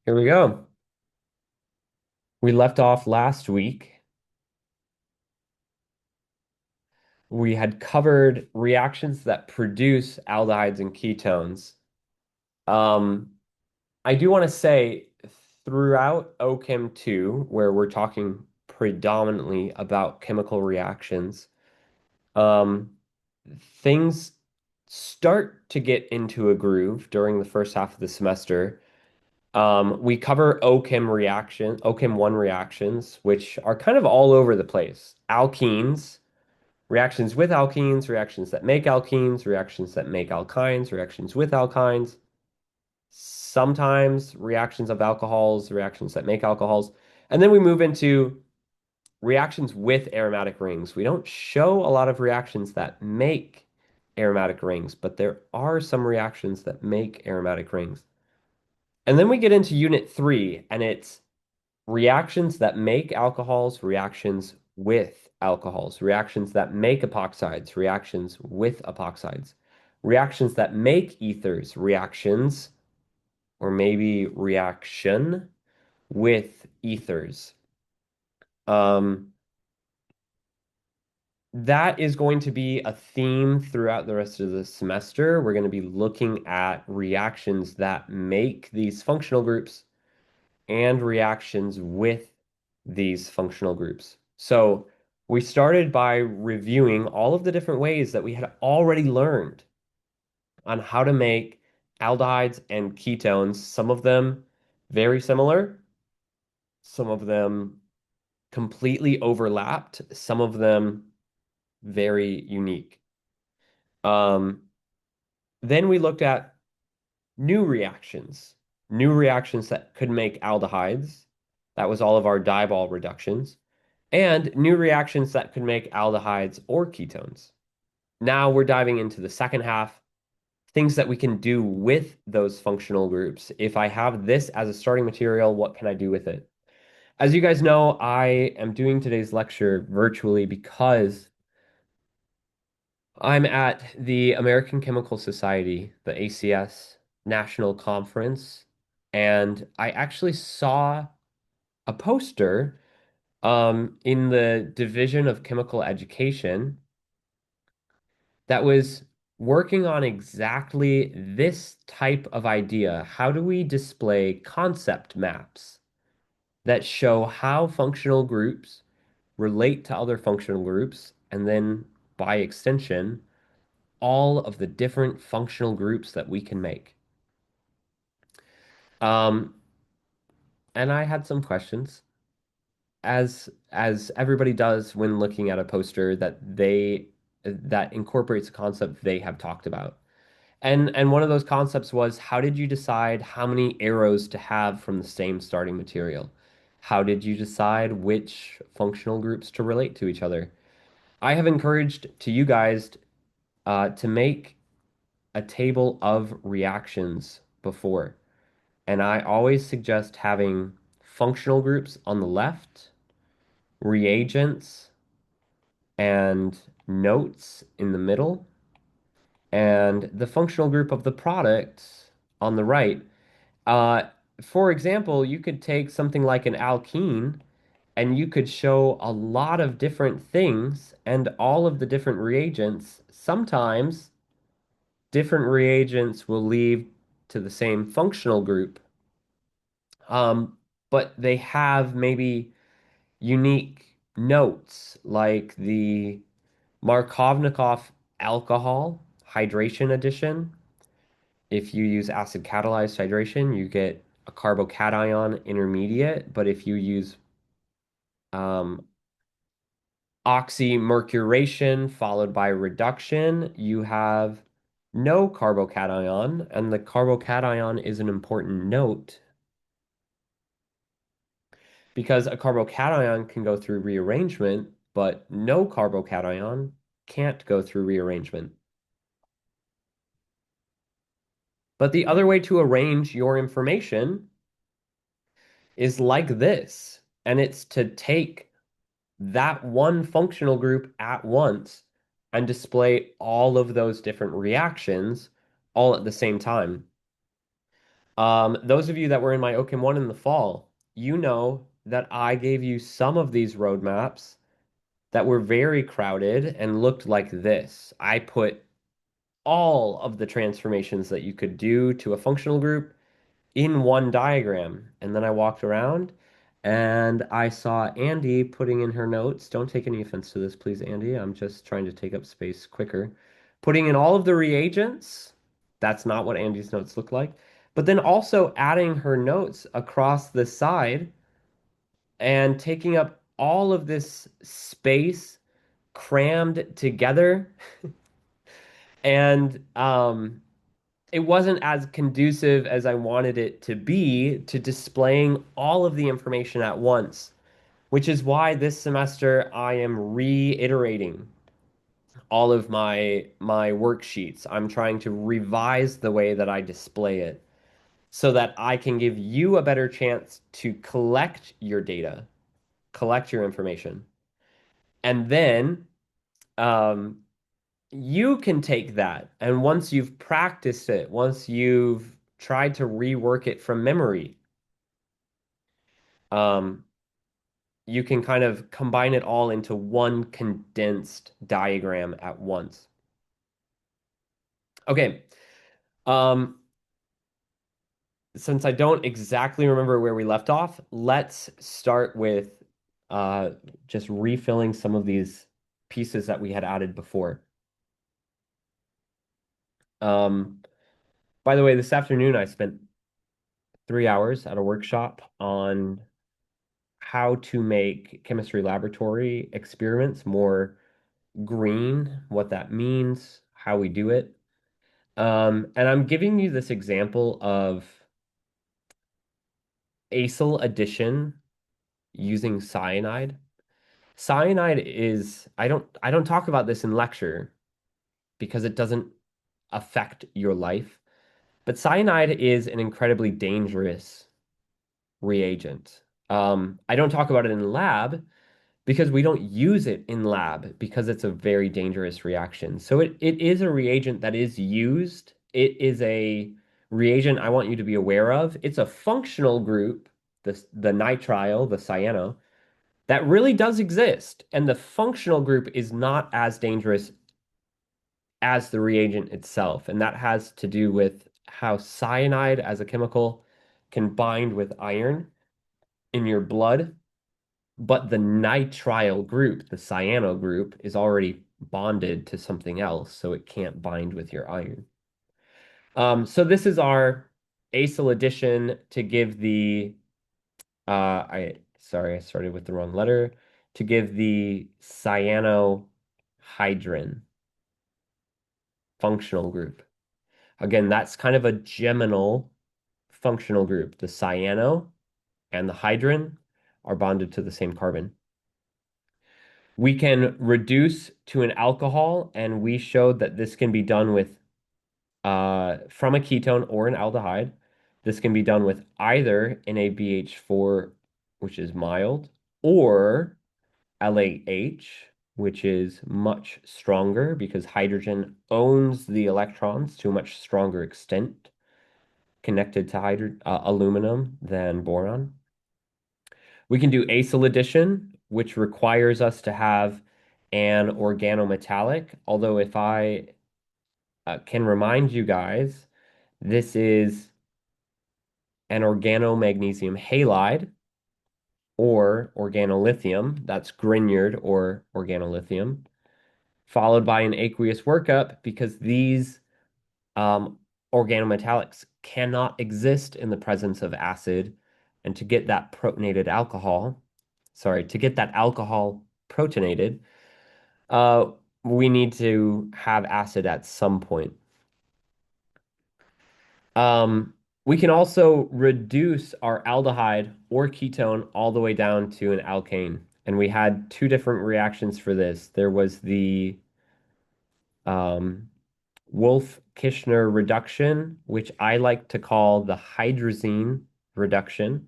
Here we go. We left off last week. We had covered reactions that produce aldehydes and ketones. Um, I do want to say throughout OChem 2, where we're talking predominantly about chemical reactions, um, things start to get into a groove during the first half of the semester. We cover OChem 1 reactions, which are kind of all over the place. Alkenes, reactions with alkenes, reactions that make alkenes, reactions that make alkynes, reactions with alkynes, sometimes reactions of alcohols, reactions that make alcohols. And then we move into reactions with aromatic rings. We don't show a lot of reactions that make aromatic rings, but there are some reactions that make aromatic rings. And then we get into unit 3, and it's reactions that make alcohols, reactions with alcohols, reactions that make epoxides, reactions with epoxides, reactions that make ethers, reactions, or maybe reaction with ethers. Um, that is going to be a theme throughout the rest of the semester. We're going to be looking at reactions that make these functional groups and reactions with these functional groups. So we started by reviewing all of the different ways that we had already learned on how to make aldehydes and ketones, some of them very similar, some of them completely overlapped, some of them very unique. Um, then we looked at new reactions, new reactions that could make aldehydes. That was all of our diol reductions, and new reactions that could make aldehydes or ketones. Now we're diving into the second half, things that we can do with those functional groups. If I have this as a starting material, what can I do with it? As you guys know, I am doing today's lecture virtually because I'm at the American Chemical Society, the ACS National Conference, and I actually saw a poster in the Division of Chemical Education that was working on exactly this type of idea. How do we display concept maps that show how functional groups relate to other functional groups, and then by extension, all of the different functional groups that we can make? Um, and I had some questions, as everybody does when looking at a poster that incorporates a concept they have talked about. And one of those concepts was, how did you decide how many arrows to have from the same starting material? How did you decide which functional groups to relate to each other? I have encouraged to you guys to make a table of reactions before, and I always suggest having functional groups on the left, reagents and notes in the middle, and the functional group of the product on the right. Uh, for example, you could take something like an alkene and you could show a lot of different things and all of the different reagents. Sometimes different reagents will lead to the same functional group, um, but they have maybe unique notes like the Markovnikov alcohol hydration addition. If you use acid catalyzed hydration, you get a carbocation intermediate, but if you use um, oxymercuration followed by reduction, you have no carbocation, and the carbocation is an important note because a carbocation can go through rearrangement, but no carbocation can't go through rearrangement. But the other way to arrange your information is like this, and it's to take that one functional group at once and display all of those different reactions all at the same time. Those of you that were in my OCHEM 1 in the fall, you know that I gave you some of these roadmaps that were very crowded and looked like this. I put all of the transformations that you could do to a functional group in one diagram. And then I walked around and I saw Andy putting in her notes. Don't take any offense to this, please, Andy. I'm just trying to take up space quicker. Putting in all of the reagents. That's not what Andy's notes look like. But then also adding her notes across the side and taking up all of this space crammed together. And it wasn't as conducive as I wanted it to be to displaying all of the information at once, which is why this semester I am reiterating all of my worksheets. I'm trying to revise the way that I display it so that I can give you a better chance to collect your data, collect your information, and then um, you can take that, and once you've practiced it, once you've tried to rework it from memory, um, you can kind of combine it all into one condensed diagram at once. Okay. Um, since I don't exactly remember where we left off, let's start with uh, just refilling some of these pieces that we had added before. Um, by the way, this afternoon I spent 3 hours at a workshop on how to make chemistry laboratory experiments more green, what that means, how we do it. And I'm giving you this example of acyl addition using cyanide. Cyanide is, I don't talk about this in lecture because it doesn't affect your life, but cyanide is an incredibly dangerous reagent. I don't talk about it in lab because we don't use it in lab because it's a very dangerous reaction. So it is a reagent that is used. It is a reagent I want you to be aware of. It's a functional group, the nitrile, the cyano, that really does exist. And the functional group is not as dangerous as the reagent itself. And that has to do with how cyanide as a chemical can bind with iron in your blood, but the nitrile group, the cyano group, is already bonded to something else, so it can't bind with your iron. So this is our acyl addition to give the sorry, I started with the wrong letter, to give the cyanohydrin functional group. Again, that's kind of a geminal functional group. The cyano and the hydrin are bonded to the same carbon. We can reduce to an alcohol, and we showed that this can be done with from a ketone or an aldehyde. This can be done with either NABH4, which is mild, or LAH, which is much stronger because hydrogen owns the electrons to a much stronger extent connected to aluminum than boron. We can do acyl addition, which requires us to have an organometallic. Although if I can remind you guys, this is an organomagnesium halide or organolithium. That's Grignard or organolithium, followed by an aqueous workup because these organometallics cannot exist in the presence of acid. And to get that protonated alcohol, sorry, to get that alcohol protonated, uh, we need to have acid at some point. Um, we can also reduce our aldehyde or ketone all the way down to an alkane. And we had two different reactions for this. There was the um, Wolff-Kishner reduction, which I like to call the hydrazine reduction,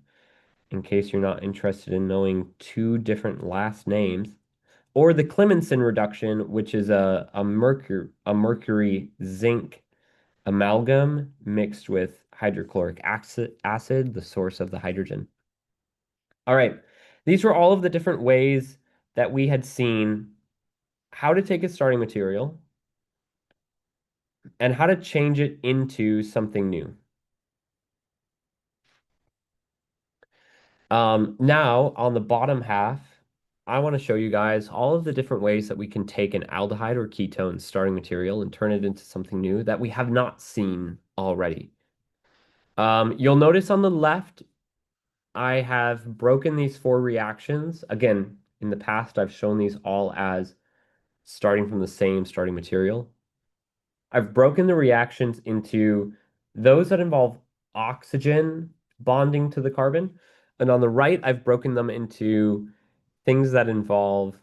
in case you're not interested in knowing two different last names, or the Clemenson reduction, which is a mercury zinc amalgam mixed with hydrochloric acid, the source of the hydrogen. All right. These were all of the different ways that we had seen how to take a starting material and how to change it into something new. Now, on the bottom half, I want to show you guys all of the different ways that we can take an aldehyde or ketone starting material and turn it into something new that we have not seen already. You'll notice on the left, I have broken these four reactions. Again, in the past, I've shown these all as starting from the same starting material. I've broken the reactions into those that involve oxygen bonding to the carbon. And on the right, I've broken them into things that involve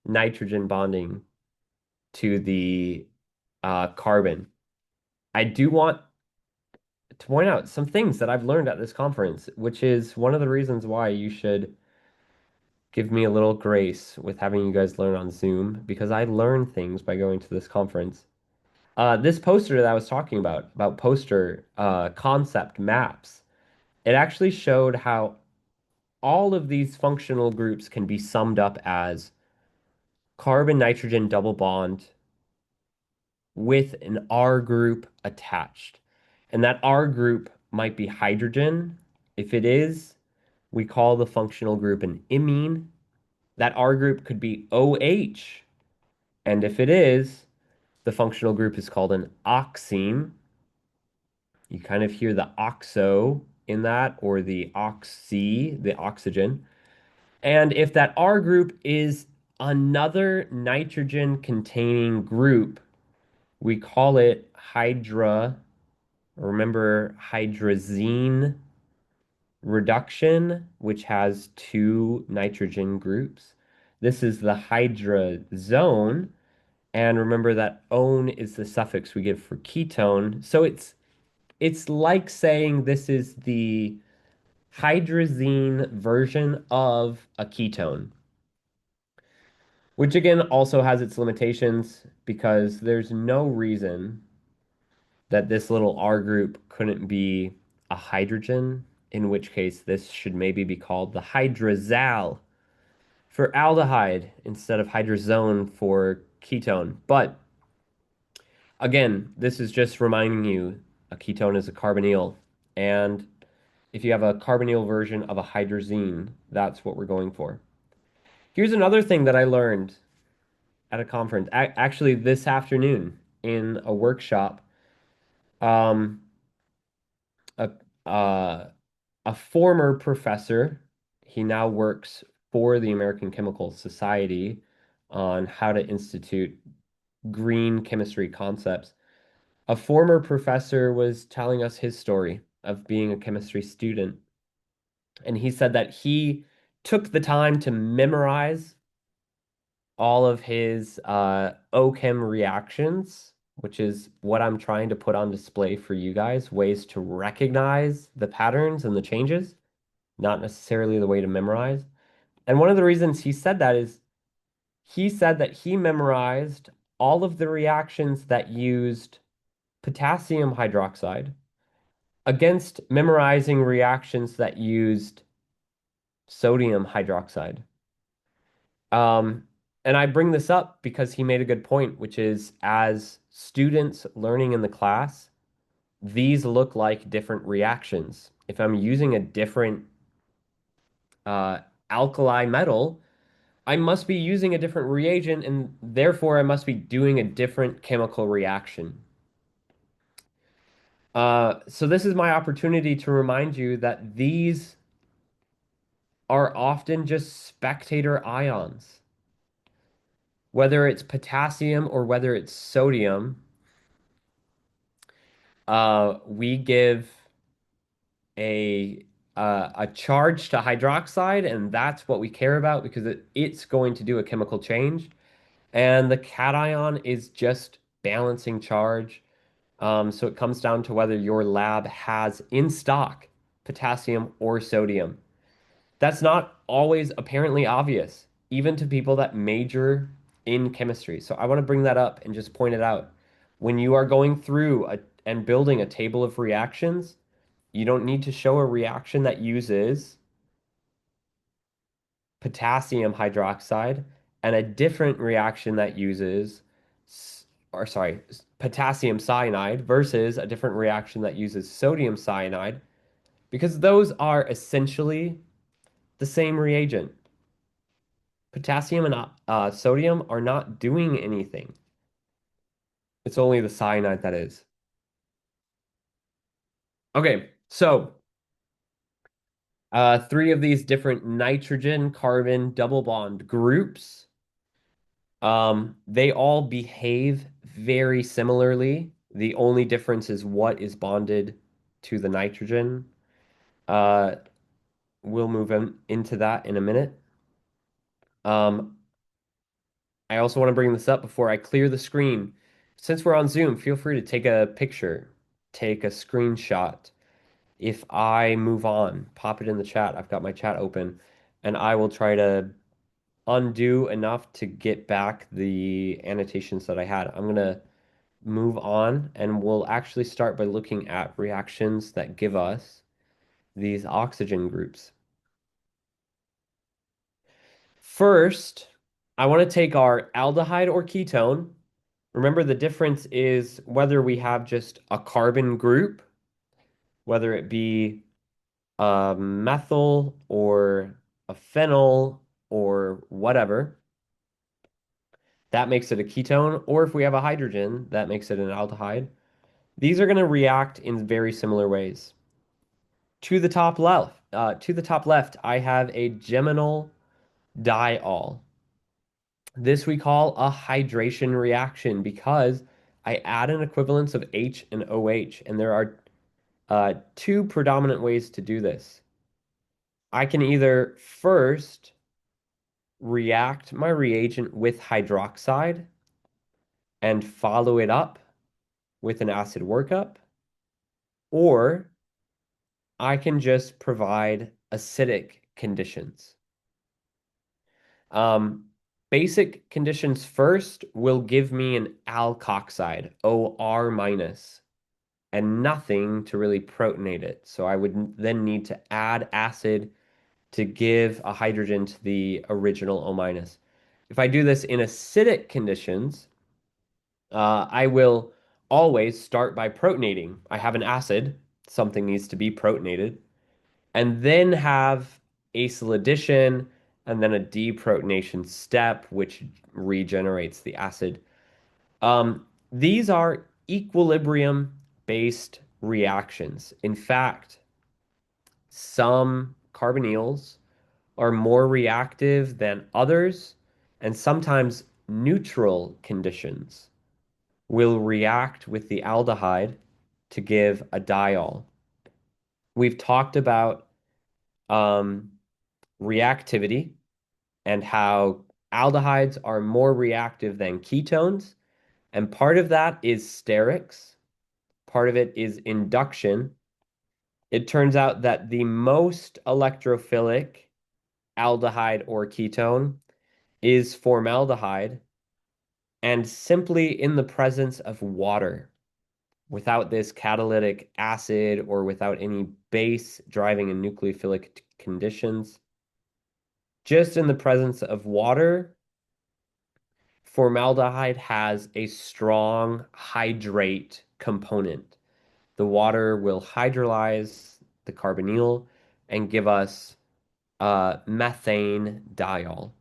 nitrogen bonding to the carbon. I do want to point out some things that I've learned at this conference, which is one of the reasons why you should give me a little grace with having you guys learn on Zoom, because I learn things by going to this conference. This poster that I was talking about poster concept maps, it actually showed how all of these functional groups can be summed up as carbon-nitrogen double bond with an R group attached. And that R group might be hydrogen. If it is, we call the functional group an imine. That R group could be OH. And if it is, the functional group is called an oxime. You kind of hear the oxo in that, or the oxy, the oxygen. And if that R group is another nitrogen containing group, we call it remember hydrazine reduction, which has two nitrogen groups. This is the hydrazone. And remember that "one" is the suffix we give for ketone. So it's like saying this is the hydrazine version of a ketone, which again also has its limitations because there's no reason that this little R group couldn't be a hydrogen, in which case this should maybe be called the hydrazal for aldehyde instead of hydrazone for ketone. But again, this is just reminding you a ketone is a carbonyl. And if you have a carbonyl version of a hydrazine, that's what we're going for. Here's another thing that I learned at a conference, actually this afternoon in a workshop. Um, a, uh, a former professor, he now works for the American Chemical Society on how to institute green chemistry concepts. A former professor was telling us his story of being a chemistry student. And he said that he took the time to memorize all of his OChem reactions, which is what I'm trying to put on display for you guys, ways to recognize the patterns and the changes, not necessarily the way to memorize. And one of the reasons he said that is he said that he memorized all of the reactions that used potassium hydroxide against memorizing reactions that used sodium hydroxide. Um, and I bring this up because he made a good point, which is as students learning in the class, these look like different reactions. If I'm using a different uh, alkali metal, I must be using a different reagent, and therefore I must be doing a different chemical reaction. So this is my opportunity to remind you that these are often just spectator ions. Whether it's potassium or whether it's sodium, we give a a charge to hydroxide, and that's what we care about because it's going to do a chemical change. And the cation is just balancing charge. So it comes down to whether your lab has in stock potassium or sodium. That's not always apparently obvious, even to people that major in chemistry. So I want to bring that up and just point it out. When you are going through and building a table of reactions, You don't need to show a reaction that uses potassium hydroxide and a different reaction that uses, or sorry, potassium cyanide versus a different reaction that uses sodium cyanide, because those are essentially the same reagent. Potassium and sodium are not doing anything. It's only the cyanide that is. Okay, so three of these different nitrogen carbon double bond groups, they all behave very similarly. The only difference is what is bonded to the nitrogen. Uh, we'll move into that in a minute. Um, I also want to bring this up before I clear the screen. Since we're on Zoom, feel free to take a picture, take a screenshot. If I move on, pop it in the chat. I've got my chat open, and I will try to undo enough to get back the annotations that I had. I'm gonna move on, and we'll actually start by looking at reactions that give us these oxygen groups. First, I want to take our aldehyde or ketone. Remember, the difference is whether we have just a carbon group, whether it be a methyl or a phenyl or whatever, that makes it a ketone, or if we have a hydrogen, that makes it an aldehyde. These are going to react in very similar ways. To the top left, I have a geminal diol. This we call a hydration reaction because I add an equivalence of H and OH, and there are two predominant ways to do this. I can either first react my reagent with hydroxide and follow it up with an acid workup, or I can just provide acidic conditions. Um, Basic conditions first will give me an alkoxide, OR minus, and nothing to really protonate it. So I would then need to add acid to give a hydrogen to the original O minus. If I do this in acidic conditions, I will always start by protonating. I have an acid, something needs to be protonated, and then have acyl addition and then a deprotonation step, which regenerates the acid. These are equilibrium-based reactions. In fact, some carbonyls are more reactive than others, and sometimes neutral conditions will react with the aldehyde to give a diol. We've talked about um, reactivity and how aldehydes are more reactive than ketones. And part of that is sterics, part of it is induction. It turns out that the most electrophilic aldehyde or ketone is formaldehyde, and simply in the presence of water, without this catalytic acid or without any base driving in nucleophilic conditions, just in the presence of water, formaldehyde has a strong hydrate component. The water will hydrolyze the carbonyl and give us methane diol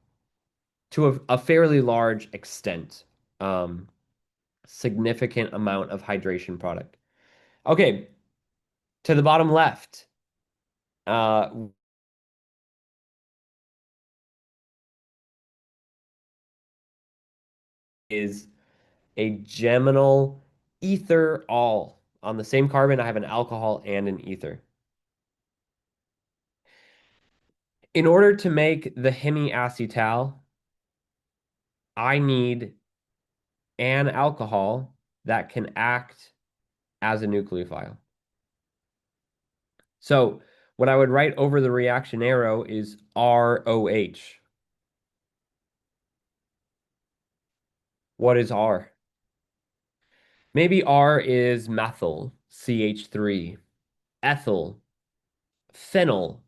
to a fairly large extent, significant amount of hydration product. Okay, to the bottom left uh, is a geminal ether all. On the same carbon, I have an alcohol and an ether. In order to make the hemiacetal, I need an alcohol that can act as a nucleophile. So what I would write over the reaction arrow is ROH. What is R? Maybe R is methyl, CH3. ethyl, phenyl.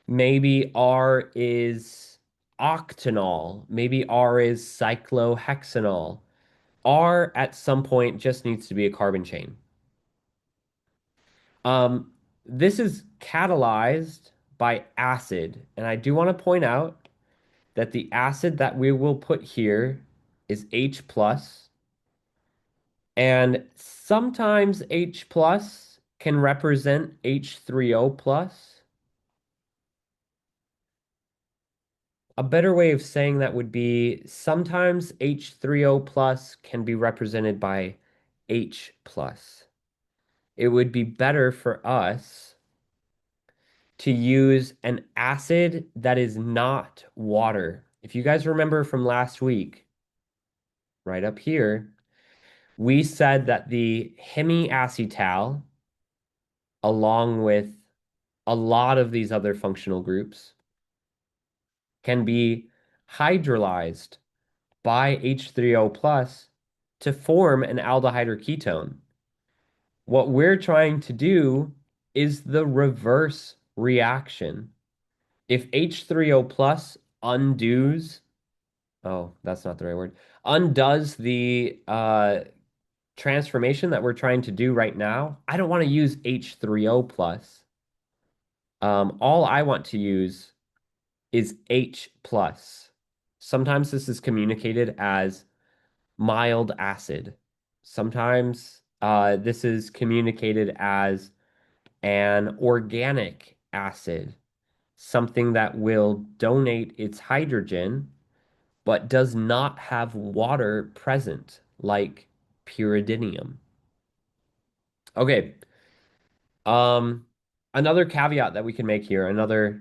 Maybe R is octanol. Maybe R is cyclohexanol. R at some point just needs to be a carbon chain. Um, this is catalyzed by acid. And I do want to point out that the acid that we will put here is H plus, and sometimes H plus can represent H3O plus. A better way of saying that would be sometimes H3O plus can be represented by H plus. It would be better for us to use an acid that is not water. If you guys remember from last week, right up here, we said that the hemiacetal, along with a lot of these other functional groups, can be hydrolyzed by H3O plus to form an aldehyde or ketone. What we're trying to do is the reverse reaction. If H3O plus undoes, oh, that's not the right word, undoes the transformation that we're trying to do right now, I don't want to use H3O plus. All I want to use is H plus. Sometimes this is communicated as mild acid. Sometimes this is communicated as an organic acid, something that will donate its hydrogen but does not have water present, like pyridinium. Okay, um, another caveat that we can make here, another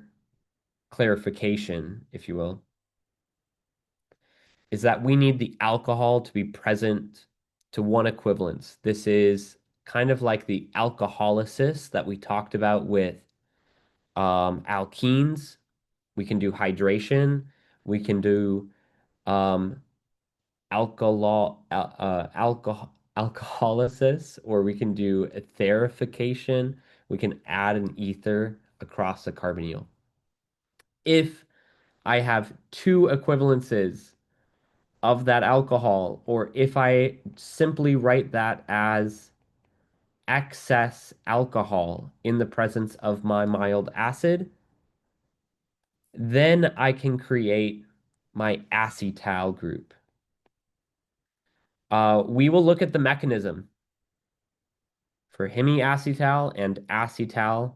clarification, if you will, is that we need the alcohol to be present to one equivalence. This is kind of like the alcoholysis that we talked about with alkenes. We can do hydration. We can do um, alcoholysis, or we can do esterification. We can add an ether across a carbonyl. If I have two equivalences of that alcohol, or if I simply write that as excess alcohol in the presence of my mild acid, then I can create my acetal group. We will look at the mechanism for hemiacetal and acetal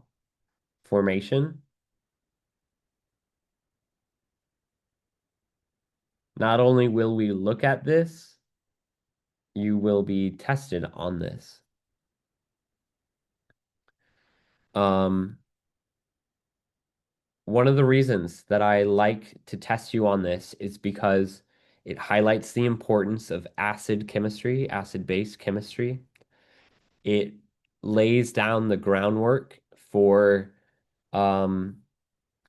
formation. Not only will we look at this, you will be tested on this. Um, One of the reasons that I like to test you on this is because it highlights the importance of acid chemistry, acid-base chemistry. It lays down the groundwork for um,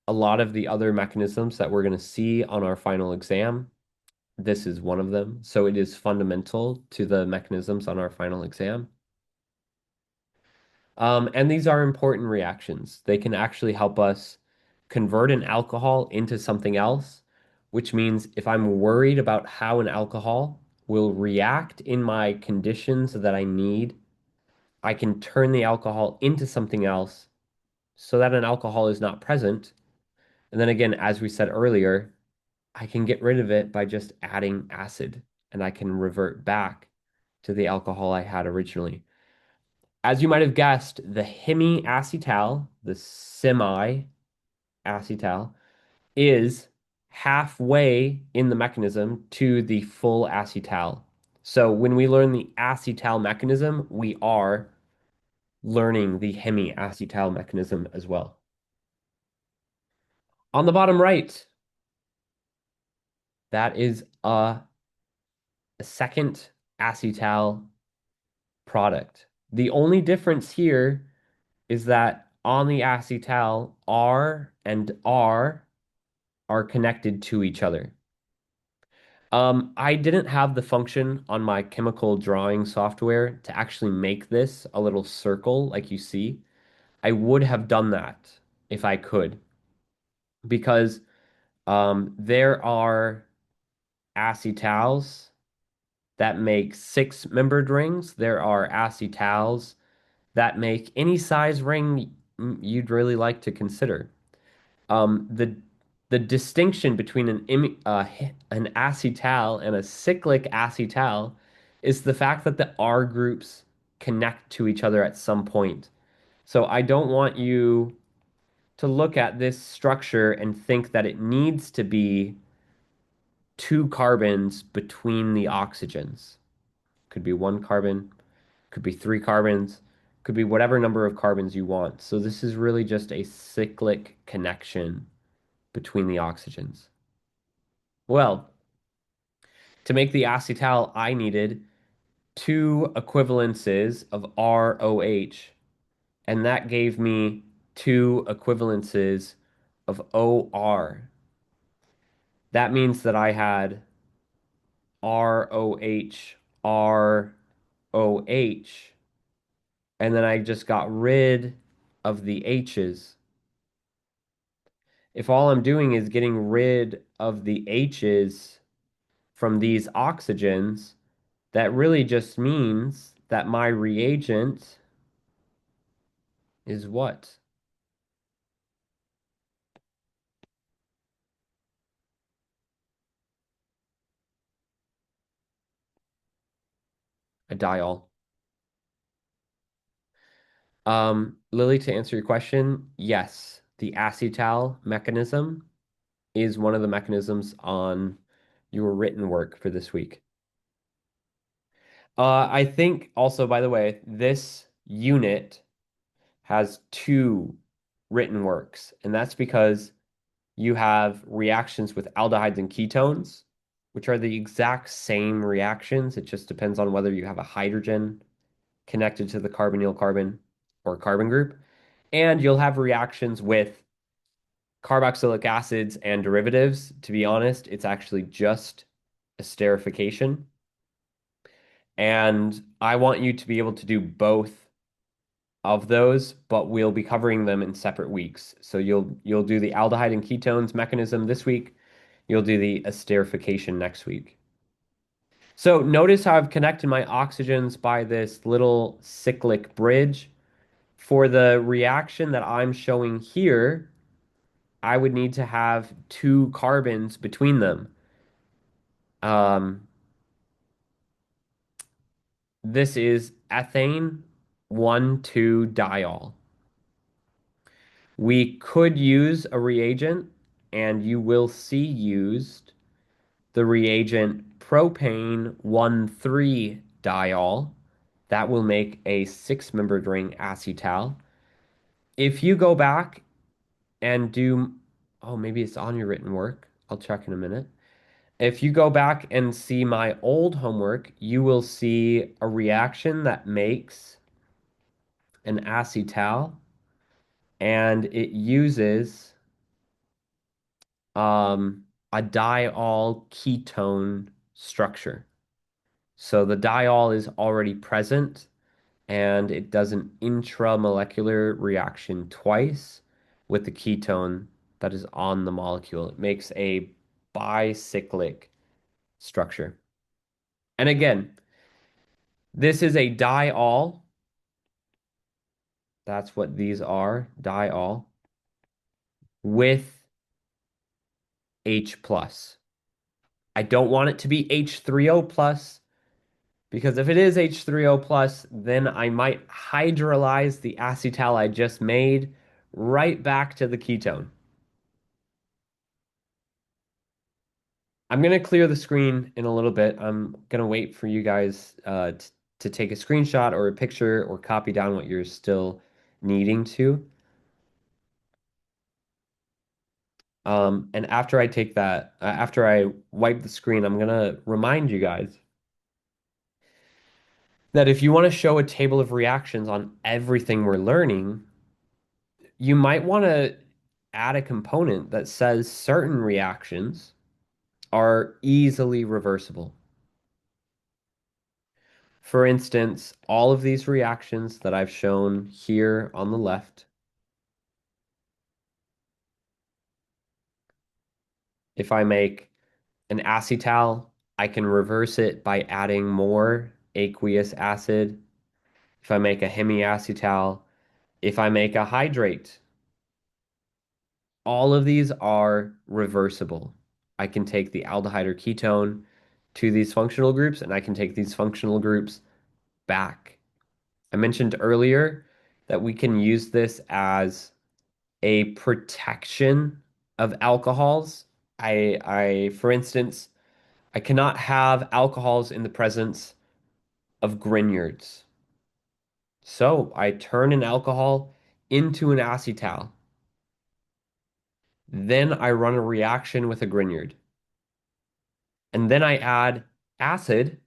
a lot of the other mechanisms that we're going to see on our final exam. This is one of them. So it is fundamental to the mechanisms on our final exam. And these are important reactions. They can actually help us convert an alcohol into something else, which means if I'm worried about how an alcohol will react in my conditions that I need, I can turn the alcohol into something else so that an alcohol is not present. And then again, as we said earlier, I can get rid of it by just adding acid, and I can revert back to the alcohol I had originally. As you might have guessed, the hemiacetal, the semi-acetal, is halfway in the mechanism to the full acetal. So when we learn the acetal mechanism, we are learning the hemiacetal mechanism as well. On the bottom right, that is a second acetal product. The only difference here is that on the acetal, R and R are connected to each other. I didn't have the function on my chemical drawing software to actually make this a little circle like you see. I would have done that if I could, because there are acetals that make six-membered rings. There are acetals that make any size ring you'd really like to consider. The distinction between an acetal and a cyclic acetal is the fact that the R groups connect to each other at some point. So I don't want you to look at this structure and think that it needs to be two carbons between the oxygens. Could be one carbon, could be three carbons, could be whatever number of carbons you want. So this is really just a cyclic connection between the oxygens. Well, to make the acetal, I needed two equivalences of ROH, and that gave me two equivalences of OR. That means that I had ROH, ROH, and then I just got rid of the H's. If all I'm doing is getting rid of the H's from these oxygens, that really just means that my reagent is what? A diol. Lily, to answer your question, yes, the acetal mechanism is one of the mechanisms on your written work for this week. I think also, by the way, this unit has two written works, and that's because you have reactions with aldehydes and ketones, which are the exact same reactions. It just depends on whether you have a hydrogen connected to the carbonyl carbon or carbon group. And you'll have reactions with carboxylic acids and derivatives. To be honest, it's actually just esterification. And I want you to be able to do both of those, but we'll be covering them in separate weeks. So you'll do the aldehyde and ketones mechanism this week. You'll do the esterification next week. So notice how I've connected my oxygens by this little cyclic bridge. For the reaction that I'm showing here, I would need to have two carbons between them. Um, this is ethane 1,2-diol. We could use a reagent, and you will see used the reagent propane 1,3-diol. That will make a six-membered ring acetal. If you go back and do, oh, maybe it's on your written work. I'll check in a minute. If you go back and see my old homework, you will see a reaction that makes an acetal, and it uses a diol ketone structure. So the diol is already present and it does an intramolecular reaction twice with the ketone that is on the molecule. It makes a bicyclic structure. And again, this is a diol. That's what these are, diol, with H plus. I don't want it to be H3O plus because if it is H3O plus, then I might hydrolyze the acetal I just made right back to the ketone. I'm going to clear the screen in a little bit. I'm going to wait for you guys to take a screenshot or a picture or copy down what you're still needing to. And after I take that, after I wipe the screen, I'm going to remind you guys that if you want to show a table of reactions on everything we're learning, you might want to add a component that says certain reactions are easily reversible. For instance, all of these reactions that I've shown here on the left If I make an acetal, I can reverse it by adding more aqueous acid. If I make a hemiacetal, if I make a hydrate, all of these are reversible. I can take the aldehyde or ketone to these functional groups, and I can take these functional groups back. I mentioned earlier that we can use this as a protection of alcohols. For instance, I cannot have alcohols in the presence of Grignards. So I turn an alcohol into an acetal. Then I run a reaction with a Grignard. And then I add acid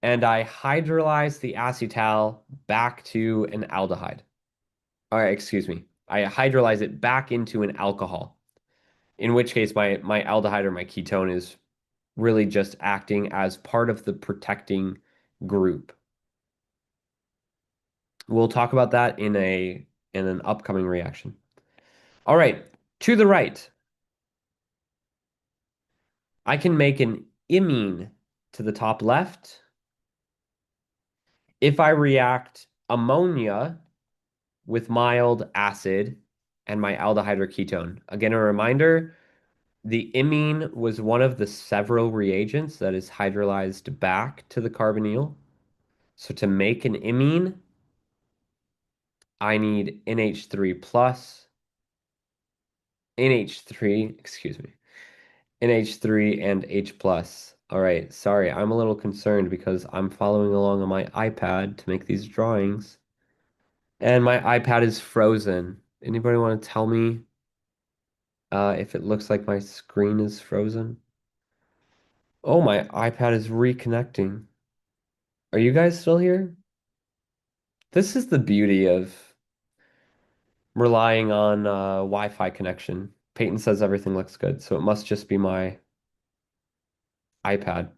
and I hydrolyze the acetal back to an aldehyde. Or excuse me, I hydrolyze it back into an alcohol. In which case my aldehyde or my ketone is really just acting as part of the protecting group. We'll talk about that in an upcoming reaction. All right, to the right, I can make an imine to the top left if I react ammonia with mild acid and my aldehyde or ketone. Again, a reminder, the imine was one of the several reagents that is hydrolyzed back to the carbonyl. So to make an imine, I need NH3 plus, NH3, excuse me, NH3 and H plus. All right, sorry, I'm a little concerned because I'm following along on my iPad to make these drawings, and my iPad is frozen. Anybody want to tell me if it looks like my screen is frozen? Oh, my iPad is reconnecting. Are you guys still here? This is the beauty of relying on Wi-Fi connection. Peyton says everything looks good, so it must just be my iPad.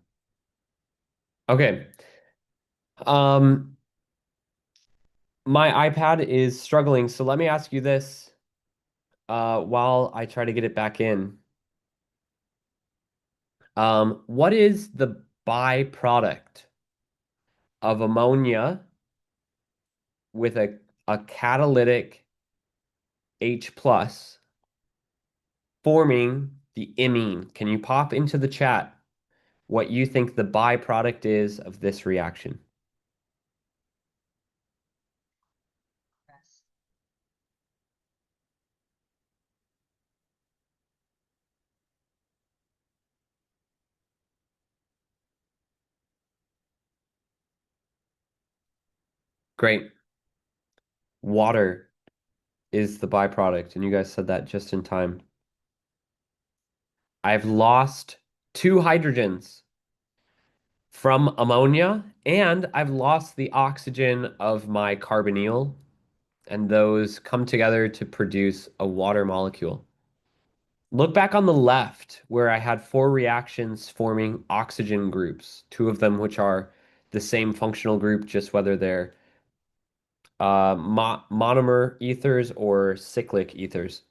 Okay. Um, my iPad is struggling, so let me ask you this while I try to get it back in. What is the byproduct of ammonia with a catalytic H plus forming the imine? Can you pop into the chat what you think the byproduct is of this reaction? Great. Water is the byproduct, and you guys said that just in time. I've lost two hydrogens from ammonia, and I've lost the oxygen of my carbonyl, and those come together to produce a water molecule. Look back on the left where I had four reactions forming oxygen groups, two of them which are the same functional group, just whether they're monomer ethers or cyclic ethers,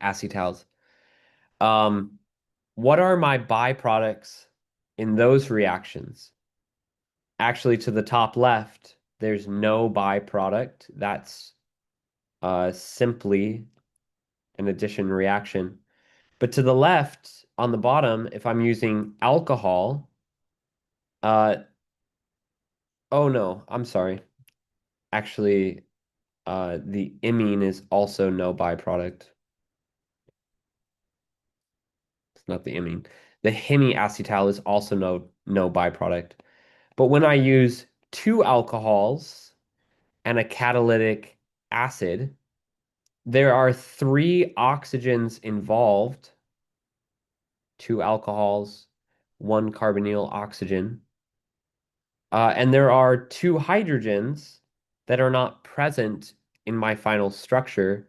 acetals. Um, what are my byproducts in those reactions? Actually, to the top left, there's no byproduct. That's simply an addition reaction. But to the left, on the bottom, if I'm using alcohol, uh, oh no, I'm sorry. Actually, the imine is also no byproduct. It's not the imine. The hemiacetal is also no byproduct. But when I use two alcohols and a catalytic acid, there are three oxygens involved, two alcohols, one carbonyl oxygen. And there are two hydrogens that are not present in my final structure,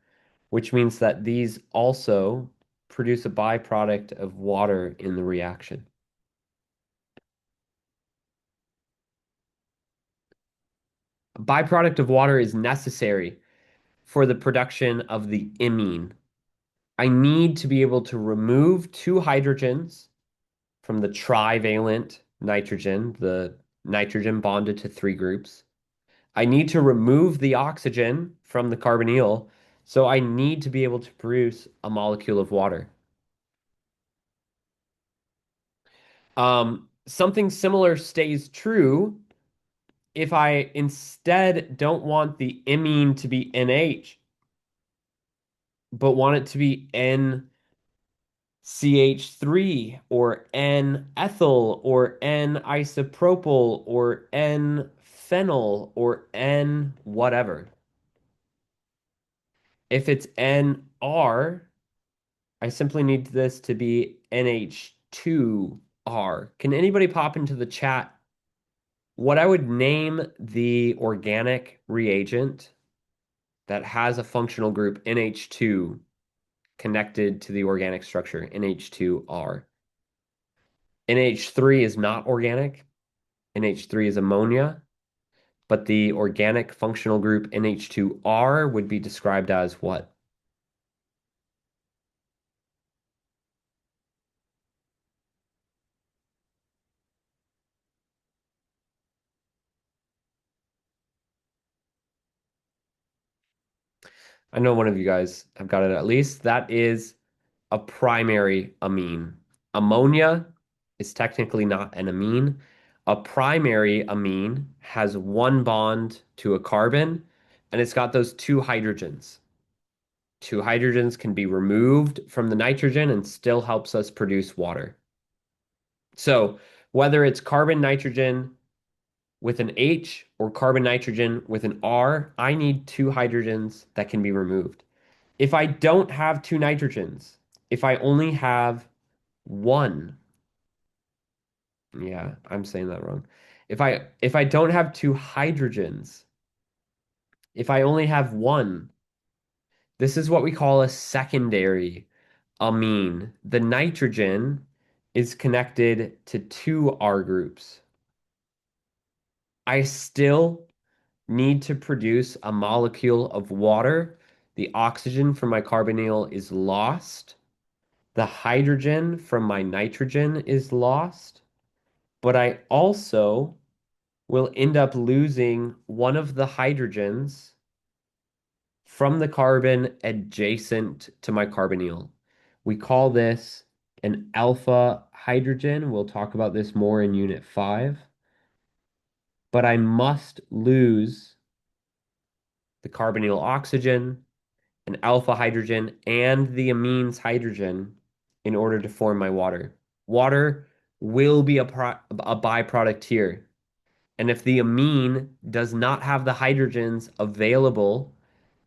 which means that these also produce a byproduct of water in the reaction. A byproduct of water is necessary for the production of the imine. I need to be able to remove two hydrogens from the trivalent nitrogen, the nitrogen bonded to three groups. I need to remove the oxygen from the carbonyl, so I need to be able to produce a molecule of water. Something similar stays true if I instead don't want the imine to be NH, but want it to be NCH3 or N-ethyl or N-isopropyl or N-phenyl or N whatever. If it's NR, I simply need this to be NH2R. Can anybody pop into the chat what I would name the organic reagent that has a functional group NH2 connected to the organic structure NH2R? NH3 is not organic. NH3 is ammonia, but the organic functional group NH2R would be described as what? I know one of you guys have got it at least. That is a primary amine. Ammonia is technically not an amine. A primary amine has one bond to a carbon, and it's got those two hydrogens. Two hydrogens can be removed from the nitrogen and still helps us produce water. So whether it's carbon nitrogen with an H or carbon nitrogen with an R, I need two hydrogens that can be removed. If I don't have two nitrogens, if I only have one, yeah, I'm saying that wrong. If I don't have two hydrogens, if I only have one, this is what we call a secondary amine. The nitrogen is connected to two R groups. I still need to produce a molecule of water. The oxygen from my carbonyl is lost. The hydrogen from my nitrogen is lost. But I also will end up losing one of the hydrogens from the carbon adjacent to my carbonyl. We call this an alpha hydrogen. We'll talk about this more in Unit 5. But I must lose the carbonyl oxygen, an alpha hydrogen, and the amines hydrogen in order to form my water. Water will be a byproduct here. And if the amine does not have the hydrogens available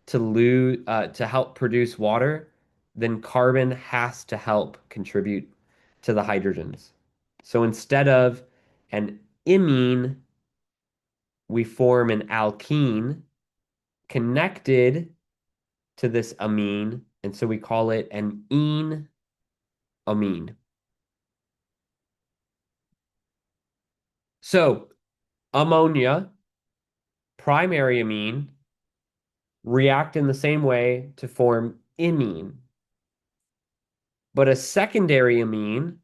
to help produce water, then carbon has to help contribute to the hydrogens. So instead of an imine, we form an alkene connected to this amine, and so we call it an ene amine. So ammonia, primary amine, react in the same way to form imine. But a secondary amine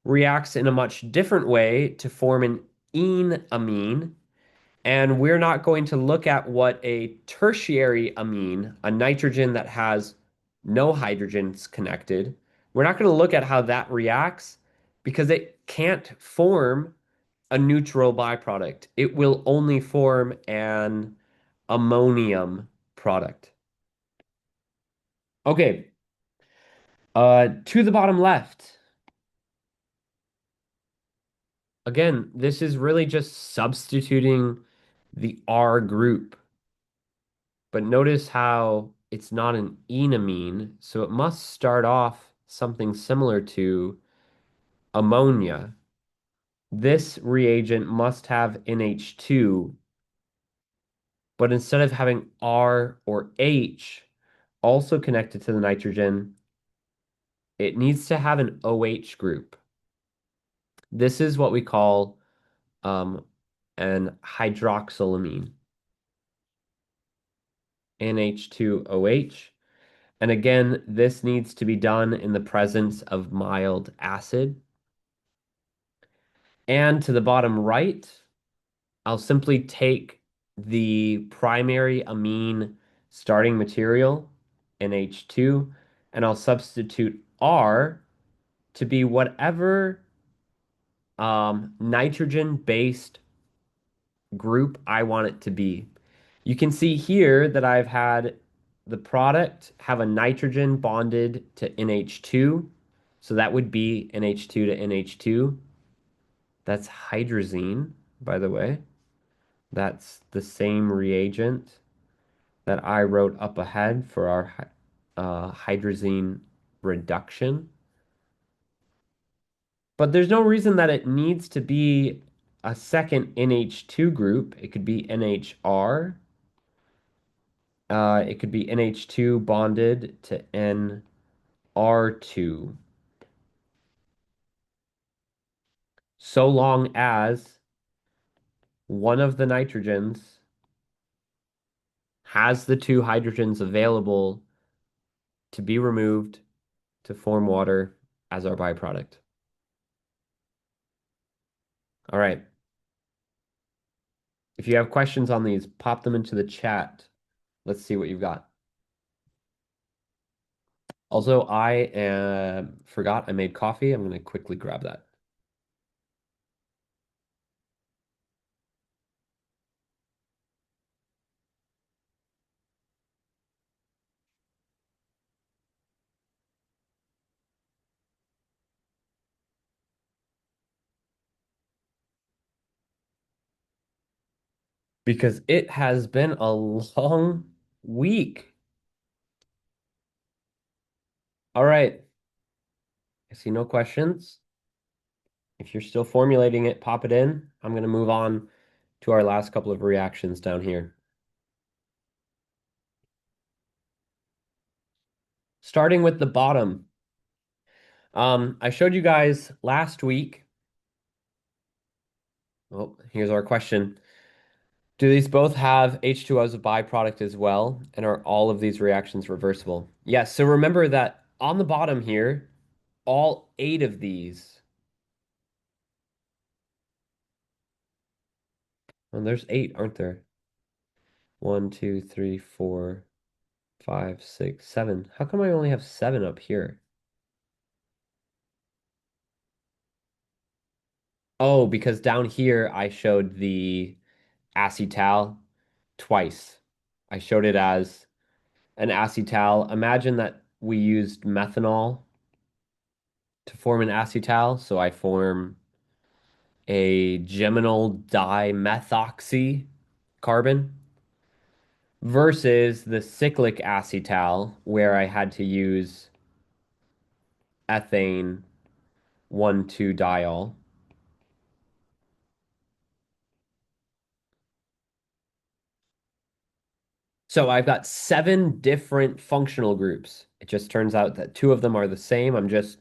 reacts in a much different way to form an enamine. And we're not going to look at what a tertiary amine, a nitrogen that has no hydrogens connected, we're not going to look at how that reacts because it can't form a neutral byproduct. It will only form an ammonium product. Okay, to the bottom left. Again, this is really just substituting the R group. But notice how it's not an enamine, so it must start off something similar to ammonia. This reagent must have NH2, but instead of having R or H also connected to the nitrogen, it needs to have an OH group. This is what we call um, an hydroxylamine, NH2OH. And again, this needs to be done in the presence of mild acid. And to the bottom right, I'll simply take the primary amine starting material, NH2, and I'll substitute R to be whatever nitrogen-based group I want it to be. You can see here that I've had the product have a nitrogen bonded to NH2. So that would be NH2 to NH2. That's hydrazine, by the way. That's the same reagent that I wrote up ahead for our hydrazine reduction. But there's no reason that it needs to be a second NH2 group. It could be NHR. It could be NH2 bonded to NR2. So long as one of the nitrogens has the two hydrogens available to be removed to form water as our byproduct. All right. If you have questions on these, pop them into the chat. Let's see what you've got. Also, I forgot I made coffee. I'm going to quickly grab that. Because it has been a long week. All right. I see no questions. If you're still formulating it, pop it in. I'm going to move on to our last couple of reactions down here. Starting with the bottom. I showed you guys last week. Oh, here's our question. Do these both have H2O as a byproduct as well? And are all of these reactions reversible? Yes, so remember that on the bottom here, all 8 of these, well, there's 8, aren't there? 1, 2, 3, 4, 5, 6, 7. How come I only have 7 up here? Oh, because down here I showed the acetal twice. I showed it as an acetal. Imagine that we used methanol to form an acetal, so I form a geminal dimethoxy carbon versus the cyclic acetal where I had to use ethane 1,2-diol. So I've got 7 different functional groups. It just turns out that 2 of them are the same. I'm just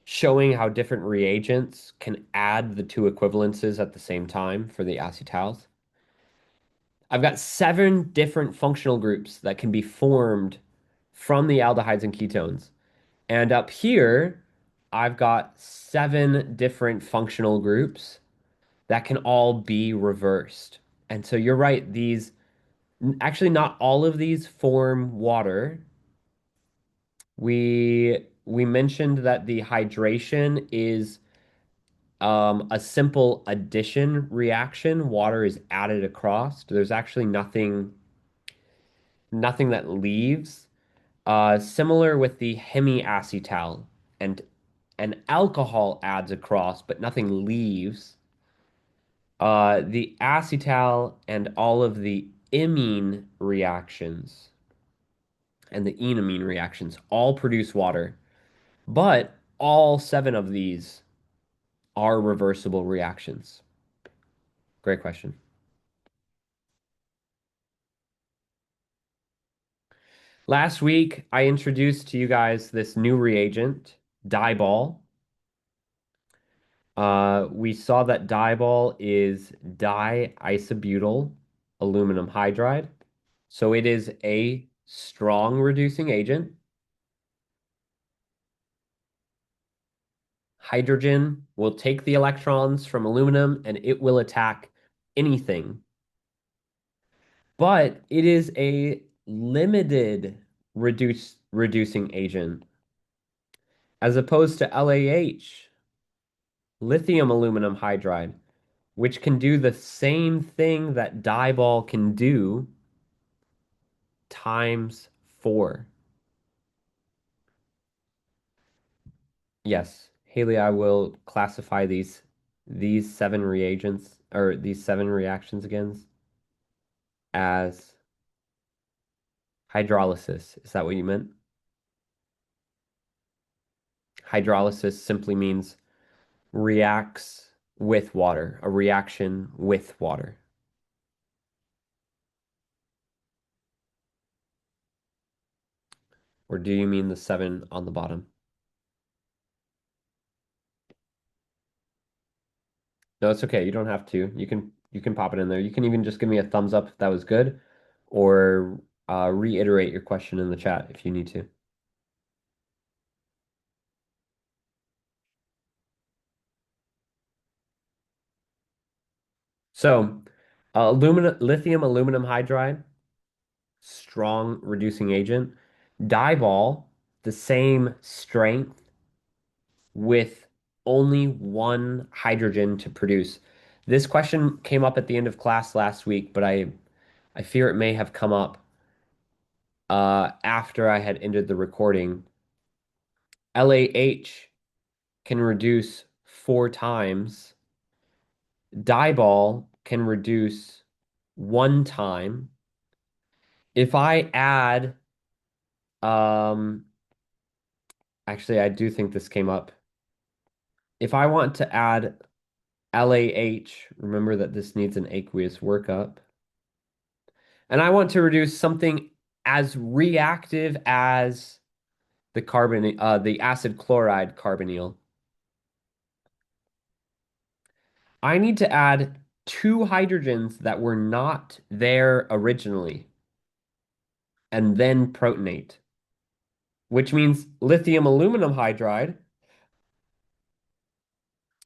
showing how different reagents can add the 2 equivalences at the same time for the acetals. I've got 7 different functional groups that can be formed from the aldehydes and ketones. And up here, I've got 7 different functional groups that can all be reversed. And so you're right, these actually not all of these form water. We mentioned that the hydration is a simple addition reaction. Water is added across. There's actually nothing that leaves. Similar with the hemiacetal, and an alcohol adds across, but nothing leaves. The acetal and all of the imine reactions and the enamine reactions all produce water, but all 7 of these are reversible reactions. Great question. Last week, I introduced to you guys this new reagent, Dibol. We saw that Dibol is diisobutyl aluminum hydride. So it is a strong reducing agent. Hydrogen will take the electrons from aluminum and it will attack anything. But it is a limited reducing agent as opposed to LAH, lithium aluminum hydride, which can do the same thing that diball can do times 4. Yes, Haley, I will classify these 7 reagents or these 7 reactions again as hydrolysis. Is that what you meant? Hydrolysis simply means reacts with water, a reaction with water. Or do you mean the 7 on the bottom? No, it's okay. You don't have to. You can pop it in there. You can even just give me a thumbs up if that was good, or reiterate your question in the chat if you need to. So, lithium aluminum hydride, strong reducing agent. Diball, the same strength with only one hydrogen to produce. This question came up at the end of class last week, but I fear it may have come up after I had ended the recording. LAH can reduce 4 times. Diball can reduce 1 time. If I add, um, actually, I do think this came up. If I want to add LAH, remember that this needs an aqueous workup, and I want to reduce something as reactive as the acid chloride carbonyl, I need to add 2 hydrogens that were not there originally and then protonate, which means lithium aluminum hydride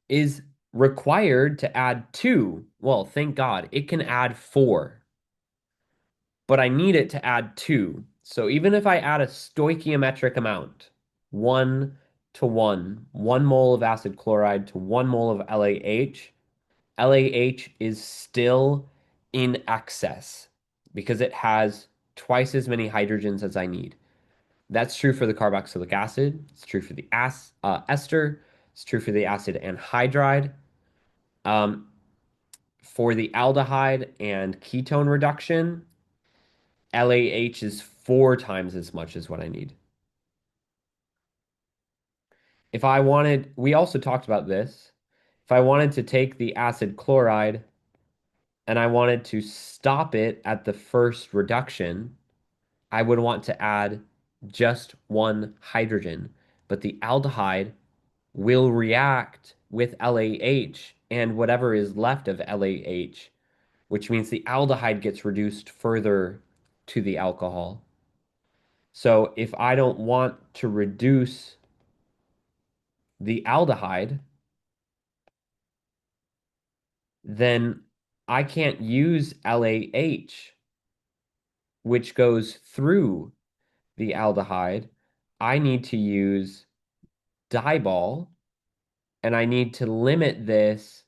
is required to add 2. Well, thank God, it can add 4, but I need it to add 2. So even if I add a stoichiometric amount, 1 to 1, 1 mole of acid chloride to 1 mole of LAH, LAH is still in excess because it has twice as many hydrogens as I need. That's true for the carboxylic acid. It's true for the ester. It's true for the acid anhydride. Um, for the aldehyde and ketone reduction, LAH is 4 times as much as what I need. If I wanted, we also talked about this. If I wanted to take the acid chloride and I wanted to stop it at the first reduction, I would want to add just 1 hydrogen. But the aldehyde will react with LAH and whatever is left of LAH, which means the aldehyde gets reduced further to the alcohol. So if I don't want to reduce the aldehyde, then I can't use LAH, which goes through the aldehyde. I need to use diball, and I need to limit this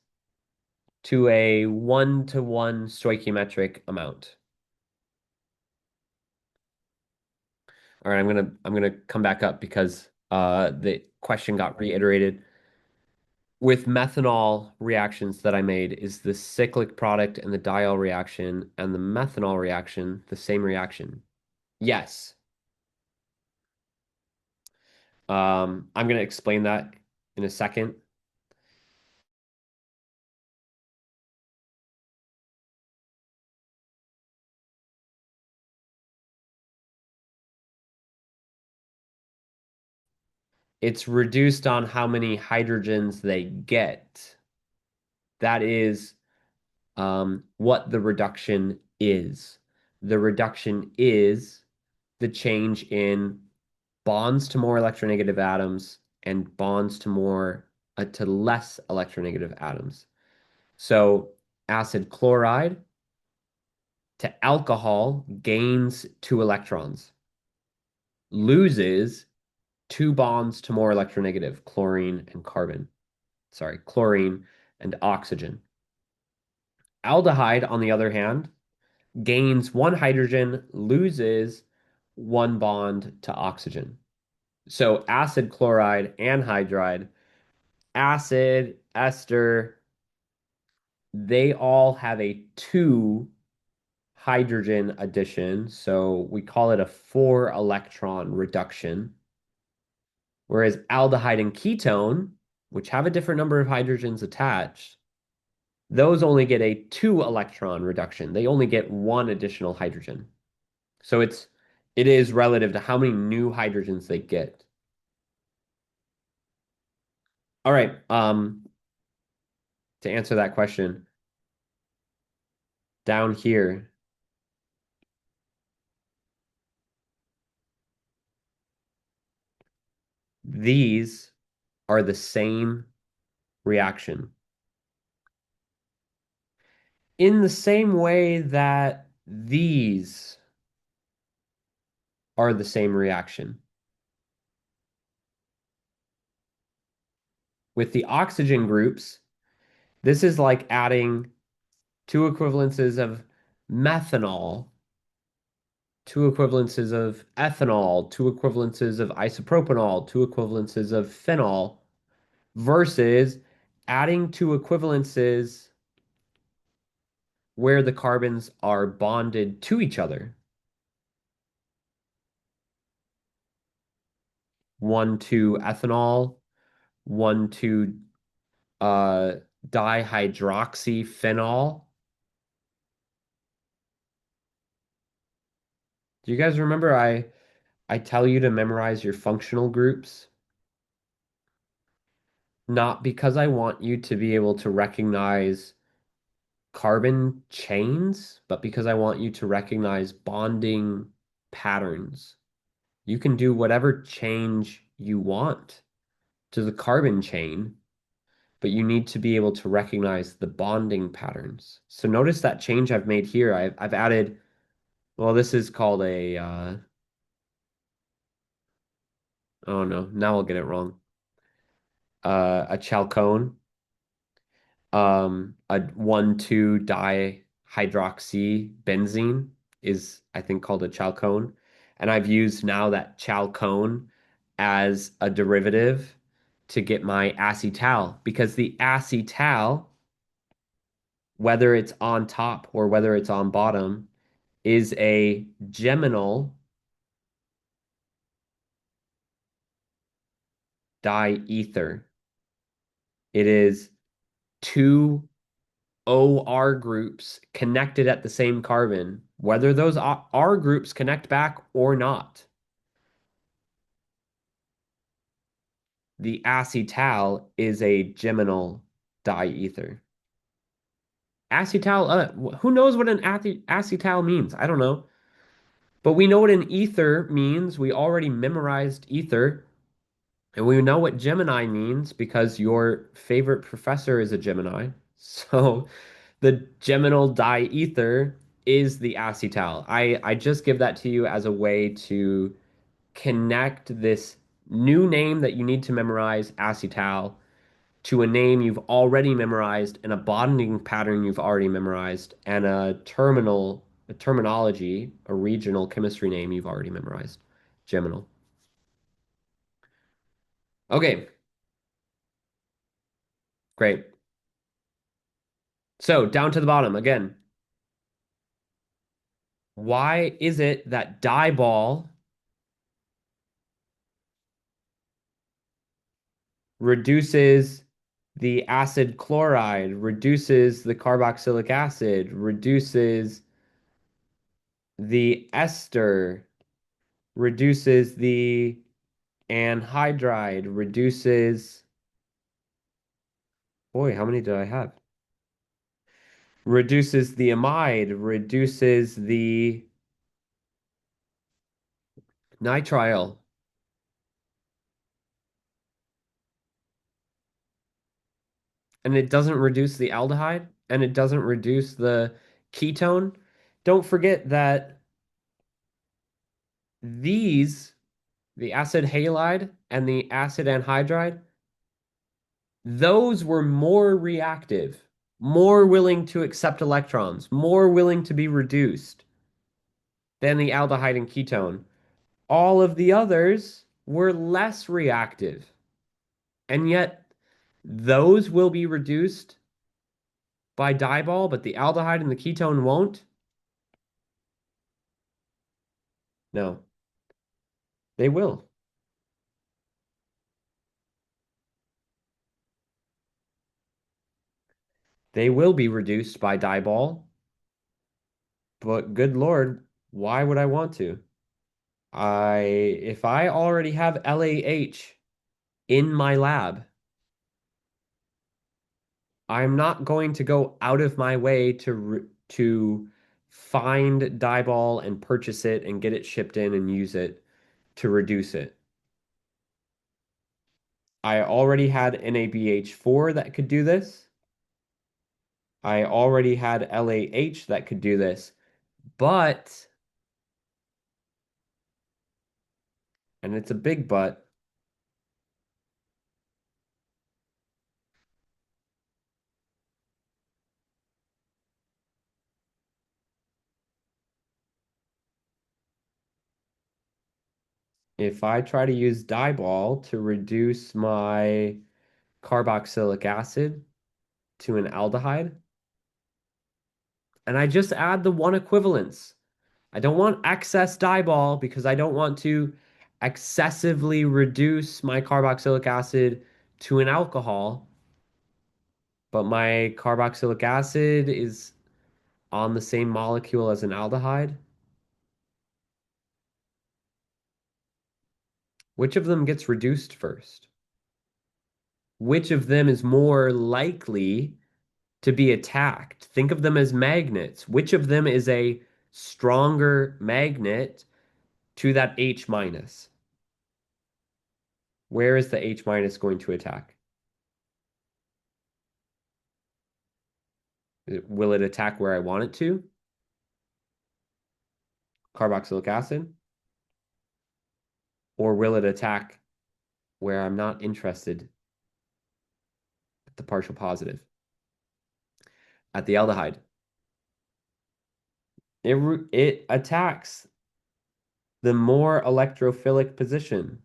to a 1 to 1 stoichiometric amount. All right, I'm gonna come back up because the question got reiterated. With methanol reactions that I made, is the cyclic product and the diol reaction and the methanol reaction the same reaction? Yes. I'm gonna explain that in a second. It's reduced on how many hydrogens they get. That is what the reduction is. The reduction is the change in bonds to more electronegative atoms and bonds to more to less electronegative atoms. So acid chloride to alcohol gains 2 electrons, loses 2 bonds to more electronegative, chlorine and carbon. Sorry, chlorine and oxygen. Aldehyde, on the other hand, gains 1 hydrogen, loses 1 bond to oxygen. So acid chloride and hydride, acid, ester, they all have a 2 hydrogen addition. So we call it a 4 electron reduction. Whereas aldehyde and ketone, which have a different number of hydrogens attached, those only get a 2 electron reduction. They only get 1 additional hydrogen. So it is relative to how many new hydrogens they get. All right, to answer that question, down here, these are the same reaction. In the same way that these are the same reaction. With the oxygen groups, this is like adding 2 equivalences of methanol, 2 equivalences of ethanol, 2 equivalences of isopropanol, 2 equivalences of phenol, versus adding 2 equivalences where the carbons are bonded to each other. 1,2-ethanol, 1,2 uh, dihydroxyphenol. Do you guys remember I tell you to memorize your functional groups? Not because I want you to be able to recognize carbon chains, but because I want you to recognize bonding patterns. You can do whatever change you want to the carbon chain, but you need to be able to recognize the bonding patterns. So notice that change I've made here. I've added, well, this is called oh no, now I'll get it wrong. A chalcone, a 1,2 dihydroxy benzene is, I think, called a chalcone. And I've used now that chalcone as a derivative to get my acetal because the acetal, whether it's on top or whether it's on bottom, is a geminal diether. It is two OR groups connected at the same carbon, whether those R groups connect back or not. The acetal is a geminal diether. Acetal, who knows what an acetal means? I don't know. But we know what an ether means. We already memorized ether. And we know what Gemini means because your favorite professor is a Gemini. So the geminal diether is the acetal. I just give that to you as a way to connect this new name that you need to memorize, acetal, to a name you've already memorized and a bonding pattern you've already memorized and a terminology, a regional chemistry name you've already memorized, geminal. Okay, great. So down to the bottom again. Why is it that diball reduces the acid chloride, reduces the carboxylic acid, reduces the ester, reduces the anhydride, reduces, boy, how many did I have? Reduces the amide, reduces the Nitrile, and it doesn't reduce the aldehyde and it doesn't reduce the ketone. Don't forget that these, the acid halide and the acid anhydride, those were more reactive, more willing to accept electrons, more willing to be reduced than the aldehyde and ketone. All of the others were less reactive, and yet those will be reduced by Dibol, but the aldehyde and the ketone won't? No, they will. They will be reduced by Dibol, but good Lord, why would I want to? If I already have LAH in my lab, I'm not going to go out of my way to find Dibol and purchase it and get it shipped in and use it to reduce it. I already had NABH4 that could do this. I already had LAH that could do this. But, and it's a big but, if I try to use Dibol to reduce my carboxylic acid to an aldehyde, and I just add the one equivalence. I don't want excess Dibol because I don't want to excessively reduce my carboxylic acid to an alcohol, but my carboxylic acid is on the same molecule as an aldehyde. Which of them gets reduced first? Which of them is more likely to be attacked? Think of them as magnets. Which of them is a stronger magnet to that H minus? Where is the H minus going to attack? Will it attack where I want it to? Carboxylic acid? Or will it attack where I'm not interested at the partial positive? At the aldehyde. It attacks the more electrophilic position.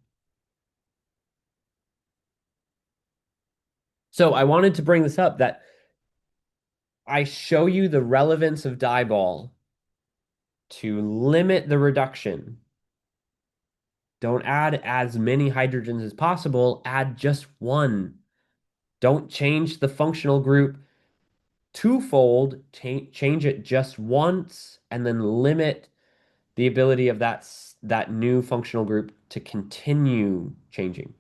So I wanted to bring this up that I show you the relevance of Dibol to limit the reduction. Don't add as many hydrogens as possible, add just one. Don't change the functional group twofold, change it just once, and then limit the ability of that new functional group to continue changing.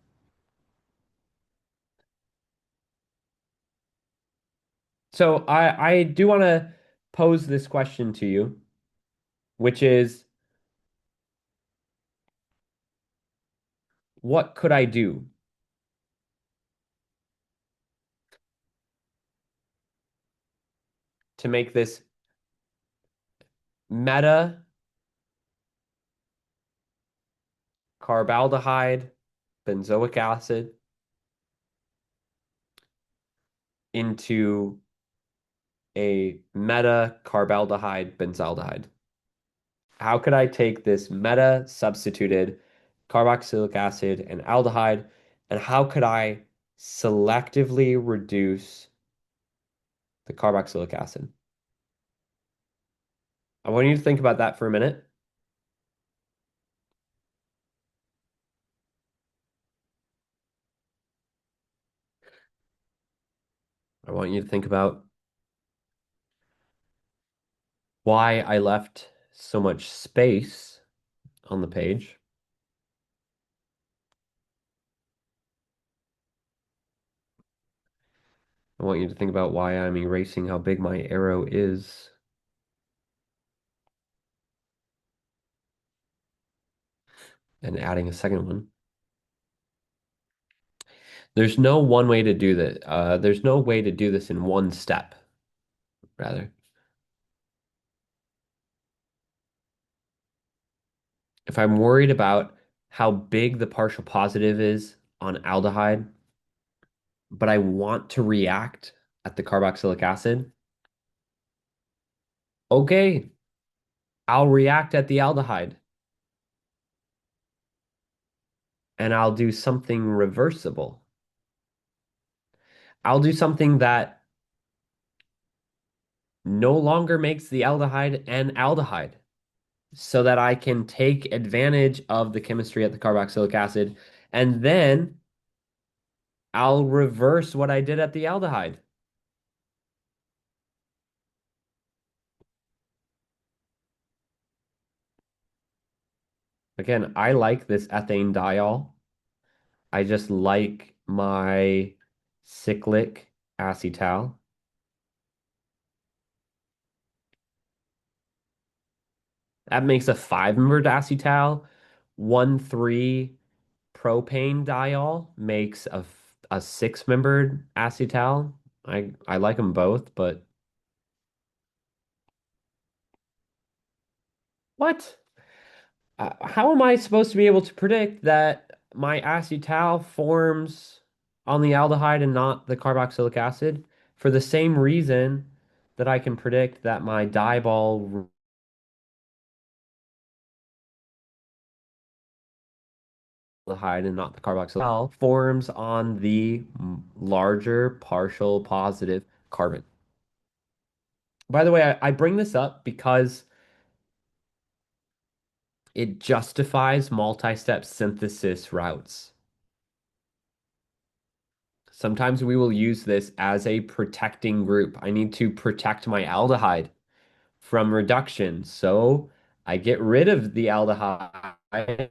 So I do want to pose this question to you, which is, what could I do to make this meta carbaldehyde benzoic acid into a meta carbaldehyde benzaldehyde? How could I take this meta substituted carboxylic acid and aldehyde, and how could I selectively reduce the carboxylic acid? I want you to think about that for a minute. I want you to think about why I left so much space on the page. I want you to think about why I'm erasing how big my arrow is. and adding a second one. There's no one way to do that. There's no way to do this in one step, rather. If I'm worried about how big the partial positive is on aldehyde, but I want to react at the carboxylic acid, okay, I'll react at the aldehyde and I'll do something reversible. I'll do something that no longer makes the aldehyde an aldehyde so that I can take advantage of the chemistry at the carboxylic acid and then I'll reverse what I did at the aldehyde. Again, I like this ethane diol. I just like my cyclic acetal. That makes a five-membered acetal. 1,3 propane diol makes a six-membered acetal. I like them both, but what? How am I supposed to be able to predict that my acetal forms on the aldehyde and not the carboxylic acid for the same reason that I can predict that my dibol aldehyde and not the carboxyl forms on the larger partial positive carbon. By the way, I bring this up because it justifies multi-step synthesis routes. Sometimes we will use this as a protecting group. I need to protect my aldehyde from reduction, so I get rid of the aldehyde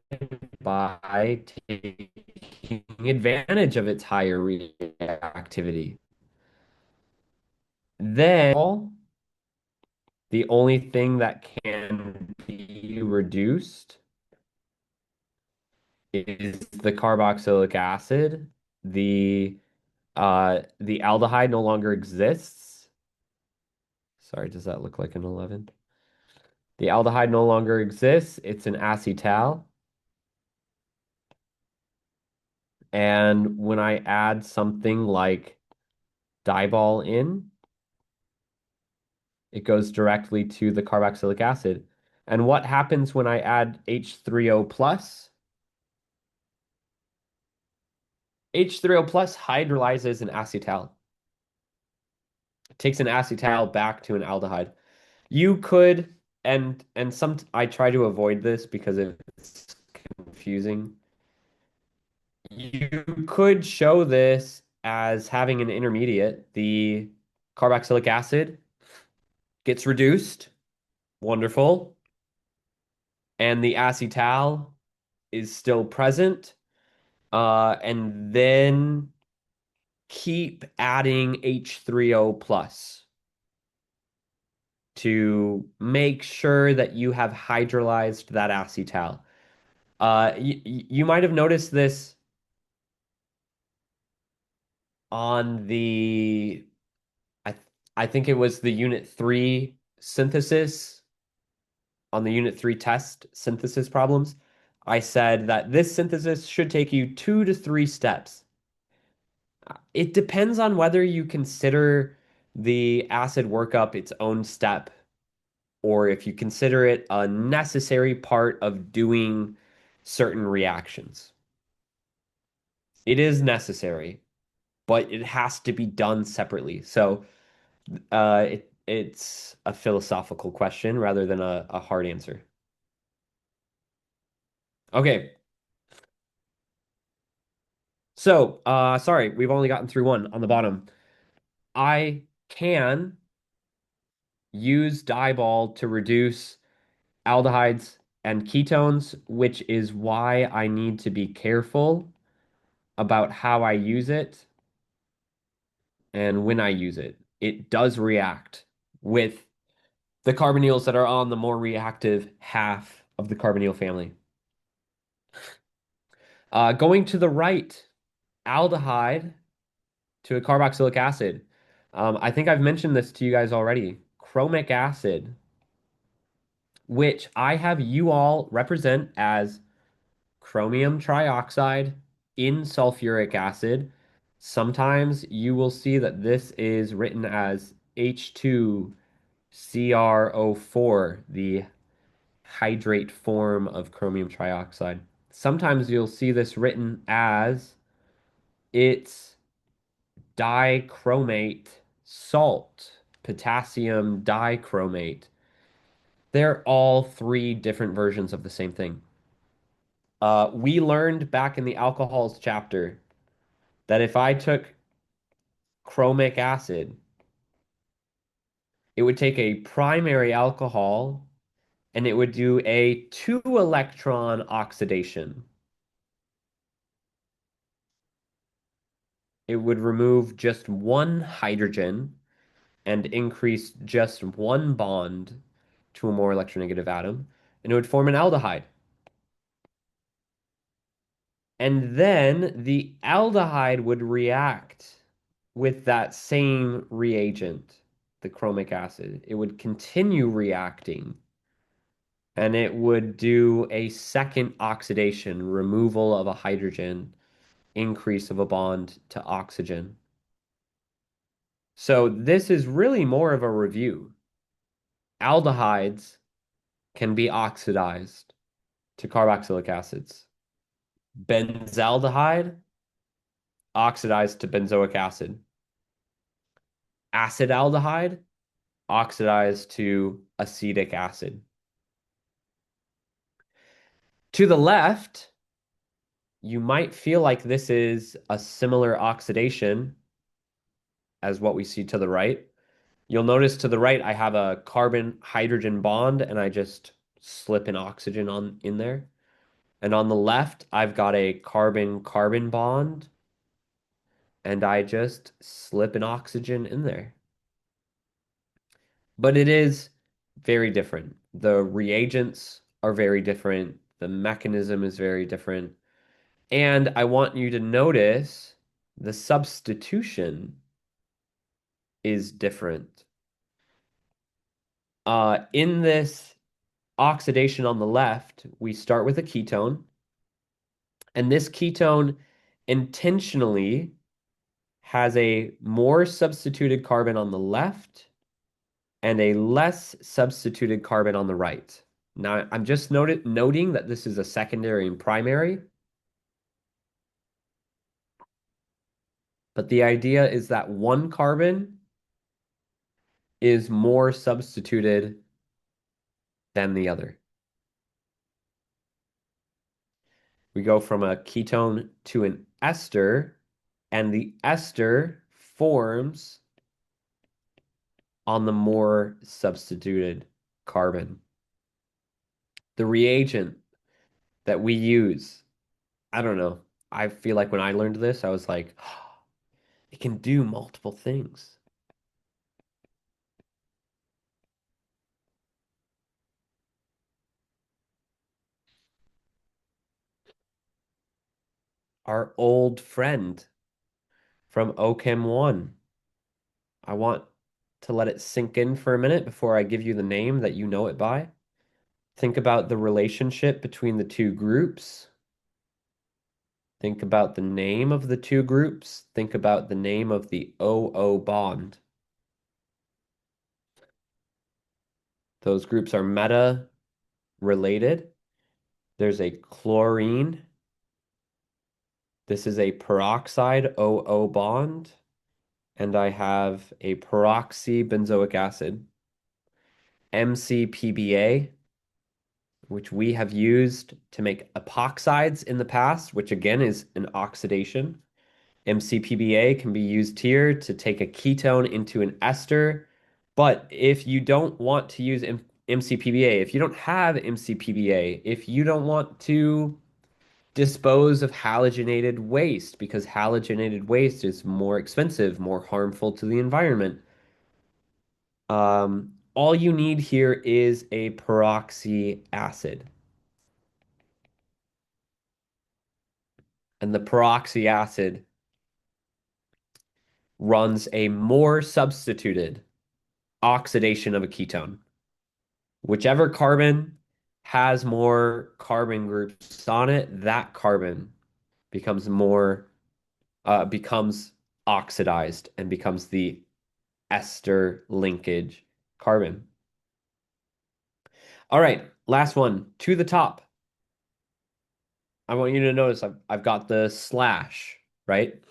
by taking advantage of its higher reactivity. Then the only thing that can be reduced is the carboxylic acid. The aldehyde no longer exists. Sorry, does that look like an 11? The aldehyde no longer exists. It's an acetal. And when I add something like dibol in, it goes directly to the carboxylic acid. And what happens when I add H3O plus? H3O plus hydrolyzes an acetal. It takes an acetal back to an aldehyde. You could, and some I try to avoid this because it's confusing. You could show this as having an intermediate. The carboxylic acid gets reduced. Wonderful. And the acetal is still present. And then keep adding H3O plus to make sure that you have hydrolyzed that acetal. You might have noticed this on the I I think it was the Unit 3 synthesis on the Unit 3 test synthesis problems. I said that this synthesis should take you 2 to 3 steps. It depends on whether you consider the acid workup its own step or if you consider it a necessary part of doing certain reactions. It is necessary, but it has to be done separately. So it's a philosophical question rather than a hard answer. Okay, so sorry, we've only gotten through one on the bottom. I can use dibol to reduce aldehydes and ketones, which is why I need to be careful about how I use it and when I use it. It does react with the carbonyls that are on the more reactive half of the carbonyl family. Going to the right, aldehyde to a carboxylic acid. I think I've mentioned this to you guys already. Chromic acid, which I have you all represent as chromium trioxide in sulfuric acid. Sometimes you will see that this is written as H2CrO4, the hydrate form of chromium trioxide. Sometimes you'll see this written as its dichromate salt, potassium dichromate. They're all three different versions of the same thing. We learned back in the alcohols chapter that if I took chromic acid, it would take a primary alcohol and it would do a two electron oxidation. It would remove just one hydrogen and increase just one bond to a more electronegative atom, and it would form an aldehyde. And then the aldehyde would react with that same reagent, the chromic acid. It would continue reacting and it would do a second oxidation, removal of a hydrogen, increase of a bond to oxygen. So this is really more of a review. Aldehydes can be oxidized to carboxylic acids. Benzaldehyde oxidized to benzoic acid. Acetaldehyde oxidized to acetic acid. To the left, you might feel like this is a similar oxidation as what we see to the right. You'll notice to the right, I have a carbon hydrogen bond and I just slip an oxygen on in there. And on the left, I've got a carbon carbon bond and I just slip an oxygen in there. But it is very different. The reagents are very different. The mechanism is very different. And I want you to notice the substitution is different. In this oxidation on the left, we start with a ketone, and this ketone intentionally has a more substituted carbon on the left and a less substituted carbon on the right. Now, I'm just noting that this is a secondary and primary, but the idea is that one carbon is more substituted than the other. We go from a ketone to an ester, and the ester forms on the more substituted carbon. The reagent that we use, I don't know. I feel like when I learned this, I was like, oh, it can do multiple things. Our old friend from OChem 1. I want to let it sink in for a minute before I give you the name that you know it by. Think about the relationship between the two groups. Think about the name of the two groups. Think about the name of the OO bond. Those groups are meta related. There's a chlorine. This is a peroxide OO bond. And I have a peroxybenzoic acid. MCPBA, which we have used to make epoxides in the past, which again is an oxidation. MCPBA can be used here to take a ketone into an ester. But if you don't want to use MCPBA, if you don't have MCPBA, if you don't want to dispose of halogenated waste because halogenated waste is more expensive, more harmful to the environment, all you need here is a peroxy acid. And the peroxy acid runs a more substituted oxidation of a ketone. Whichever carbon has more carbon groups on it, that carbon becomes oxidized and becomes the ester linkage carbon. All right, last one to the top. I want you to notice I've got the slash, right?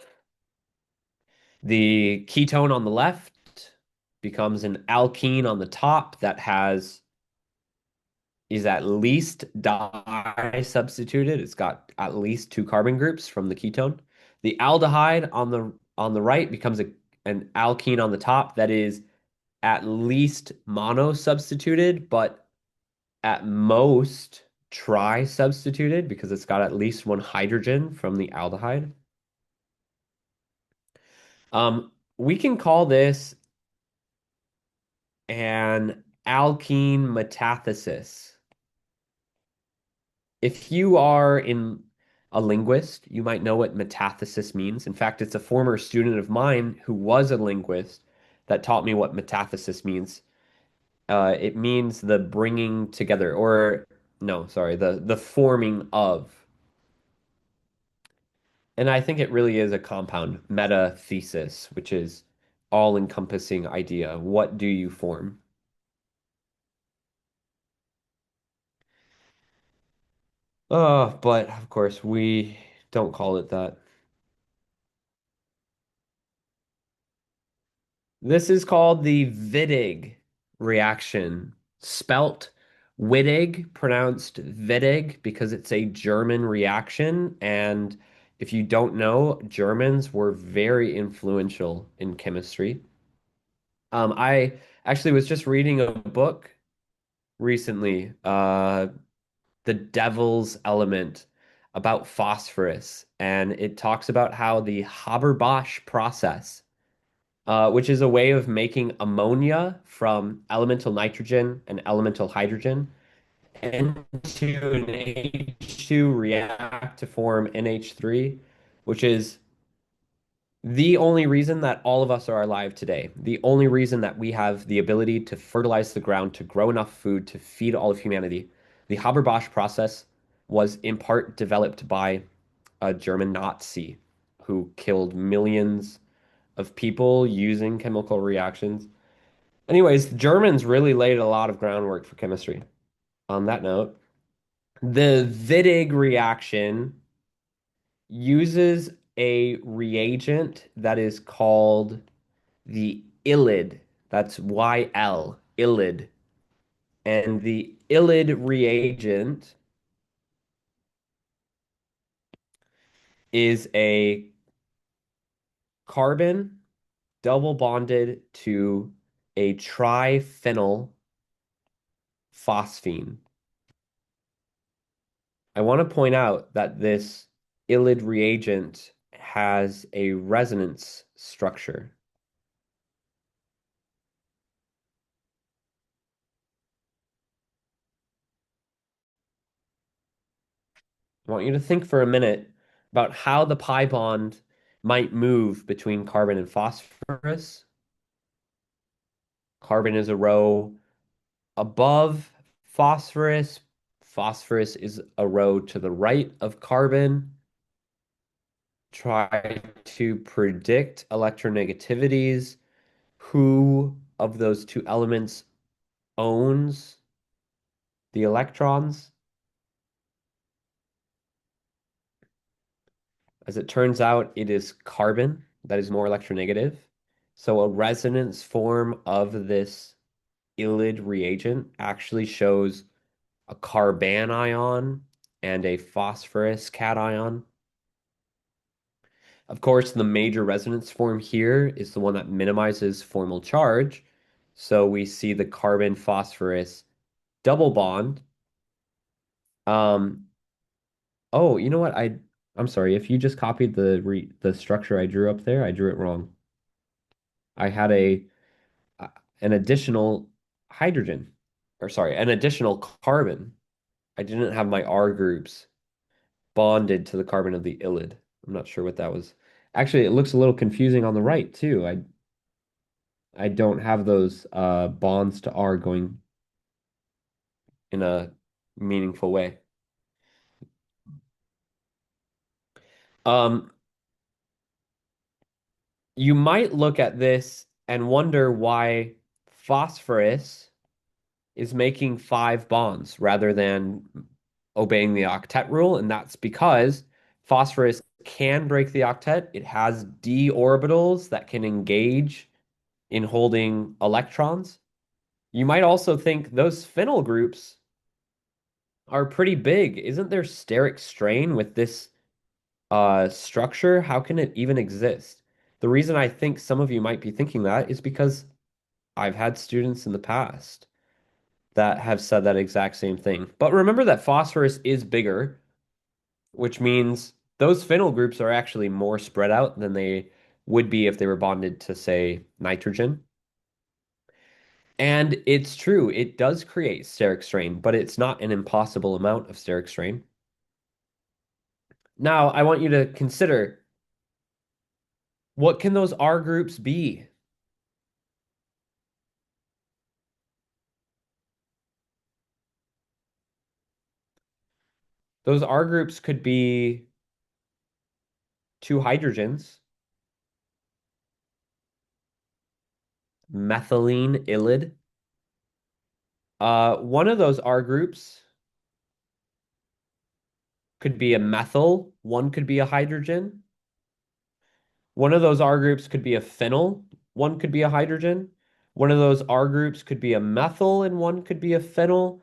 The ketone on the left becomes an alkene on the top that has is at least di substituted. It's got at least two carbon groups from the ketone. The aldehyde on the right becomes an alkene on the top that is at least mono substituted, but at most tri substituted because it's got at least one hydrogen from the aldehyde. We can call this an alkene metathesis. If you are in a linguist, you might know what metathesis means. In fact, it's a former student of mine who was a linguist that taught me what metathesis means. It means the bringing together, or no, sorry, the forming of. And I think it really is a compound meta thesis, which is all-encompassing idea. What do you form? But of course, we don't call it that. This is called the Wittig reaction, spelt Wittig, pronounced Wittig, because it's a German reaction. And if you don't know, Germans were very influential in chemistry. I actually was just reading a book recently, The Devil's Element, about phosphorus, and it talks about how the Haber-Bosch process, which is a way of making ammonia from elemental nitrogen and elemental hydrogen into an H2 react to form NH3, which is the only reason that all of us are alive today, the only reason that we have the ability to fertilize the ground to grow enough food to feed all of humanity. The Haber-Bosch process was in part developed by a German Nazi who killed millions of people using chemical reactions. Anyways, the Germans really laid a lot of groundwork for chemistry. On that note, the Wittig reaction uses a reagent that is called the Ylid. That's YL, Ylid. And the Ylid reagent is a carbon double bonded to a triphenyl phosphine. I want to point out that this Ylid reagent has a resonance structure. I want you to think for a minute about how the pi bond might move between carbon and phosphorus. Carbon is a row above phosphorus. Phosphorus is a row to the right of carbon. Try to predict electronegativities. Who of those two elements owns the electrons? As it turns out, it is carbon that is more electronegative. So a resonance form of this Ylid reagent actually shows a carbon ion and a phosphorus cation. Of course, the major resonance form here is the one that minimizes formal charge. So we see the carbon phosphorus double bond. Um, oh, you know what? I'm sorry. If you just copied the structure I drew up there, I drew it wrong. I had a an additional hydrogen, or sorry, an additional carbon. I didn't have my R groups. bonded to the carbon of the ylid. I'm not sure what that was. Actually, it looks a little confusing on the right too. I don't have those bonds to R going in a meaningful way. Um, you might look at this and wonder why phosphorus is making five bonds rather than obeying the octet rule, and that's because phosphorus can break the octet. It has d orbitals that can engage in holding electrons. You might also think those phenyl groups are pretty big. Isn't there steric strain with this structure? How can it even exist? The reason I think some of you might be thinking that is because I've had students in the past that have said that exact same thing. But remember that phosphorus is bigger, which means those phenyl groups are actually more spread out than they would be if they were bonded to, say, nitrogen. And it's true, it does create steric strain, but it's not an impossible amount of steric strain. Now, I want you to consider what can those R groups be? Those R groups could be two hydrogens, methylene ylide. One of those R groups could be a methyl, one could be a hydrogen. One of those R groups could be a phenyl, one could be a hydrogen. One of those R groups could be a methyl, and one could be a phenyl.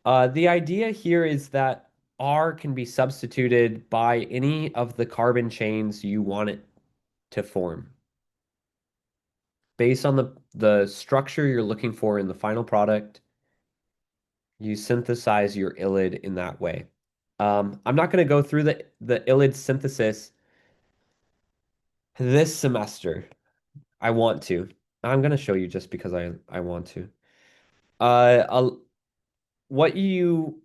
The idea here is that R can be substituted by any of the carbon chains you want it to form. Based on the structure you're looking for in the final product, you synthesize your ylid in that way. I'm not going to go through the ylid synthesis this semester. I want to. I'm going to show you just because I want to. Uh, what you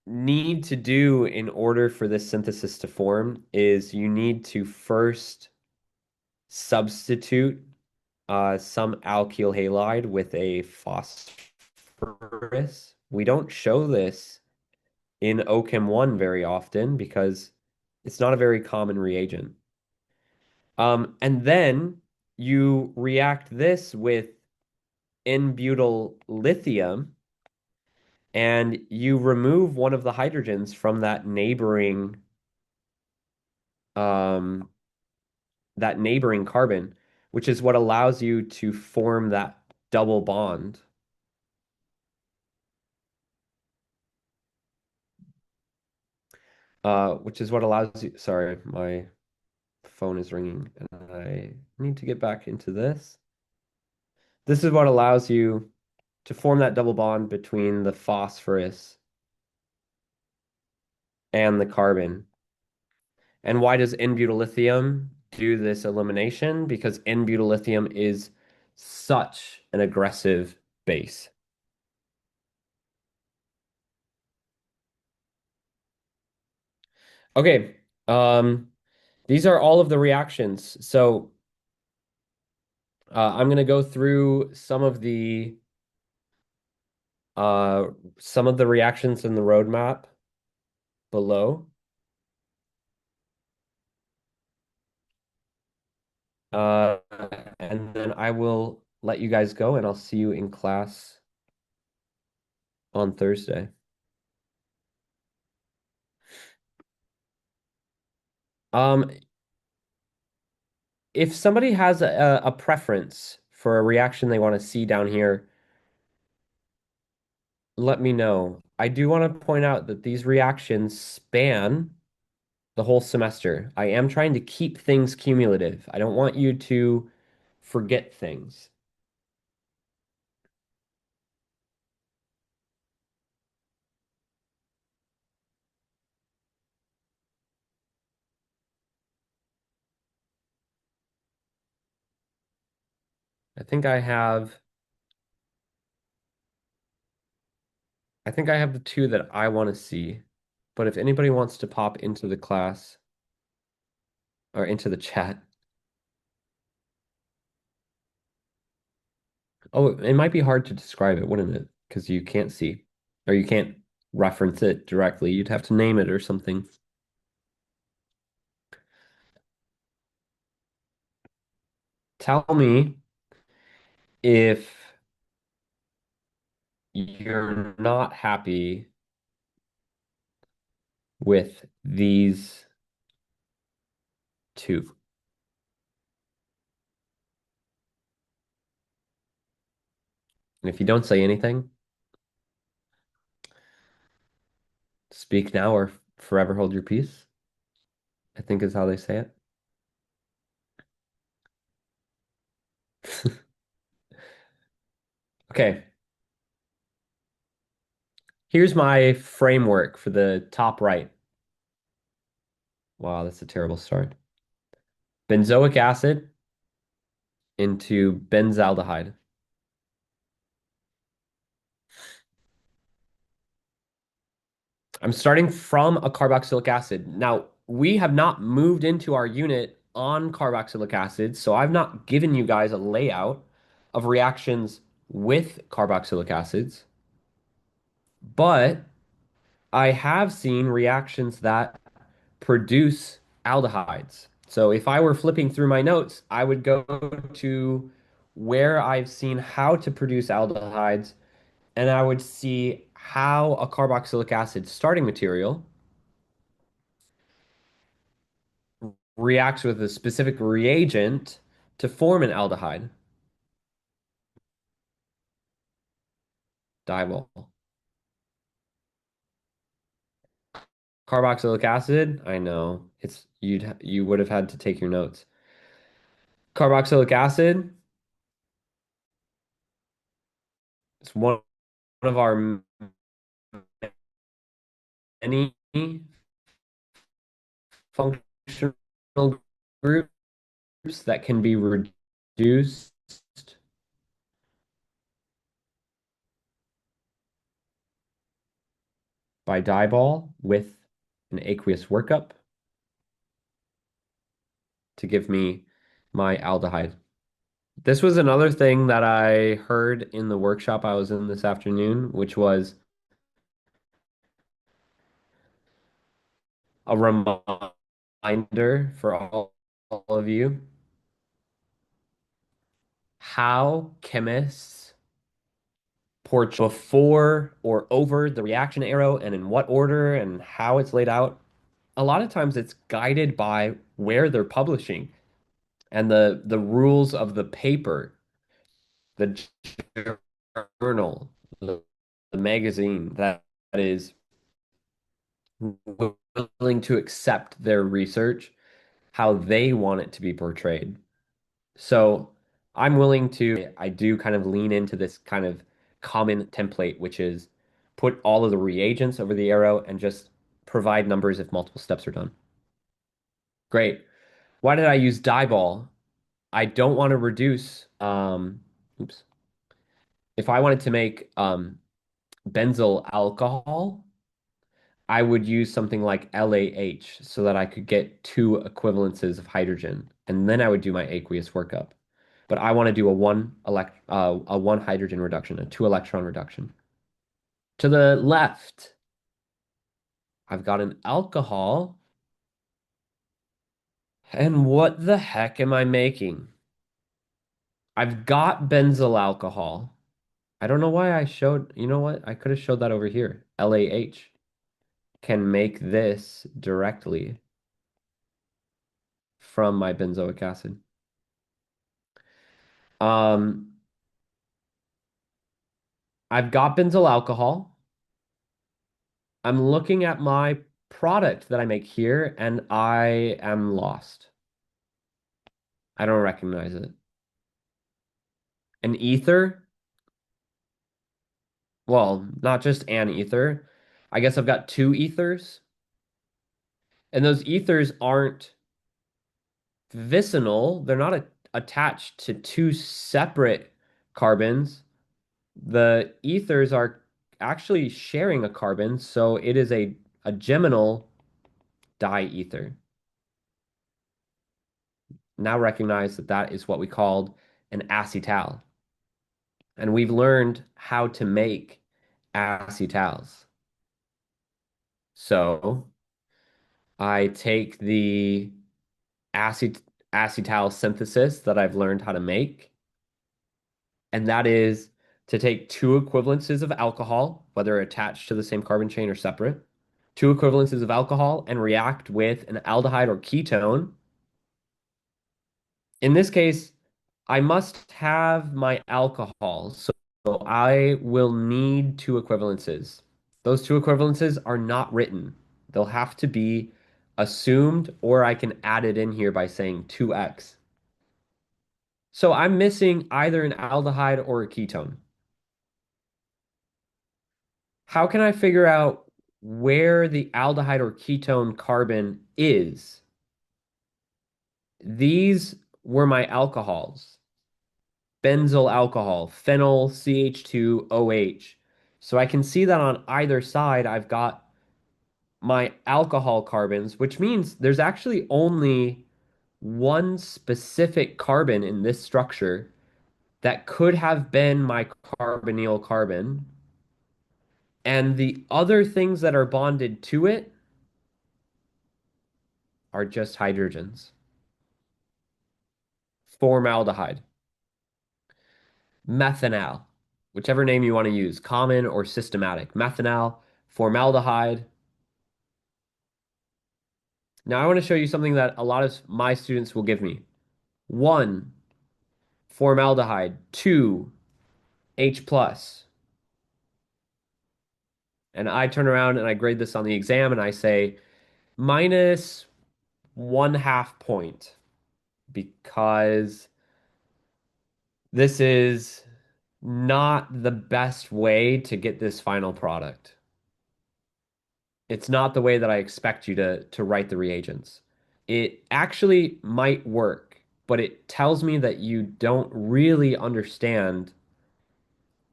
need to do in order for this synthesis to form is you need to first substitute some alkyl halide with a phosphorus. We don't show this in OChem 1 very often because it's not a very common reagent. And then you react this with N-butyl lithium and you remove one of the hydrogens from um, that neighboring carbon, which is what allows you to form that double bond. Which is what allows you, sorry, my phone is ringing and I need to get back into this. This is what allows you to form that double bond between the phosphorus and the carbon. And why does N-butyllithium do this elimination? Because N-butyllithium is such an aggressive base. Okay, these are all of the reactions. So I'm going to go through uh, some of the reactions in the roadmap below. Uh, and then I will let you guys go, and I'll see you in class on Thursday. Um, if somebody has a preference for a reaction they want to see down here, let me know. I do want to point out that these reactions span the whole semester. I am trying to keep things cumulative. I don't want you to forget things. I think I have I think I have the two that I want to see. But if anybody wants to pop into the class or into the chat, oh, it might be hard to describe it, wouldn't it? Because you can't see or you can't reference it directly. You'd have to name it or something. Tell me if you're not happy with these two. And if you don't say anything, speak now or forever hold your peace, I think is how they say it. Okay, here's my framework for the top right. Wow, that's a terrible start. Benzoic acid into benzaldehyde. I'm starting from a carboxylic acid. Now, we have not moved into our unit on carboxylic acid, so I've not given you guys a layout of reactions with carboxylic acids, but I have seen reactions that produce aldehydes. So if I were flipping through my notes, I would go to where I've seen how to produce aldehydes, and I would see how a carboxylic acid starting material reacts with a specific reagent to form an aldehyde. Diol. Carboxylic acid, I know. You would have had to take your notes. Carboxylic acid is one of our many functional groups that can be reduced by Diol with an aqueous workup to give me my aldehyde. This was another thing that I heard in the workshop I was in this afternoon, which was a reminder for all of you how chemists portray before or over the reaction arrow and in what order and how it's laid out. A lot of times it's guided by where they're publishing and the rules of the paper, the journal, the magazine that is willing to accept their research, how they want it to be portrayed. So I'm willing to, I do kind of lean into this kind of common template, which is put all of the reagents over the arrow and just provide numbers if multiple steps are done. Great. Why did I use Diol? I don't want to reduce, oops. If I wanted to make benzyl alcohol, I would use something like LAH so that I could get two equivalences of hydrogen, and then I would do my aqueous workup. But I want to do a one hydrogen reduction, a two electron reduction. To the left, I've got an alcohol. And what the heck am I making? I've got benzyl alcohol. I don't know why I showed, you know what? I could have showed that over here. LAH can make this directly from my benzoic acid. Um, I've got benzyl alcohol. I'm looking at my product that I make here and I am lost. I don't recognize it. An ether? Well, not just an ether. I guess I've got two ethers. And those ethers aren't vicinal. They're not attached to two separate carbons. The ethers are actually sharing a carbon, so it is a a geminal diether. Now recognize that that is what we called an acetal. And we've learned how to make acetals. So I take the acet acetal synthesis that I've learned how to make, and that is to take two equivalences of alcohol, whether attached to the same carbon chain or separate, two equivalences of alcohol, and react with an aldehyde or ketone. In this case, I must have my alcohol, so I will need two equivalences. Those two equivalences are not written. They'll have to be assumed, or I can add it in here by saying 2x. So I'm missing either an aldehyde or a ketone. How can I figure out where the aldehyde or ketone carbon is? These were my alcohols. Benzyl alcohol, phenyl CH2OH. So I can see that on either side I've got my alcohol carbons, which means there's actually only one specific carbon in this structure that could have been my carbonyl carbon. And the other things that are bonded to it are just hydrogens. Formaldehyde, methanal, whichever name you want to use, common or systematic. Methanal, formaldehyde. Now I want to show you something that a lot of my students will give me. One, formaldehyde. Two, H plus. And I turn around and I grade this on the exam and I say minus 1/2 point because this is not the best way to get this final product. It's not the way that I expect you to write the reagents. It actually might work, but it tells me that you don't really understand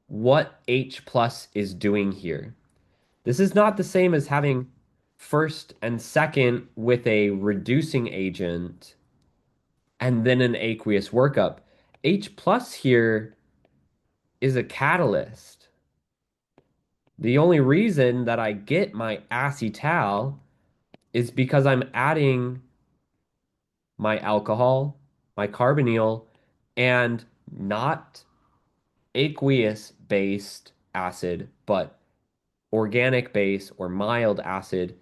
what H plus is doing here. This is not the same as having first and second with a reducing agent and then an aqueous workup. H plus here is a catalyst. The only reason that I get my acetal is because I'm adding my alcohol, my carbonyl, and not aqueous based acid, but organic base or mild acid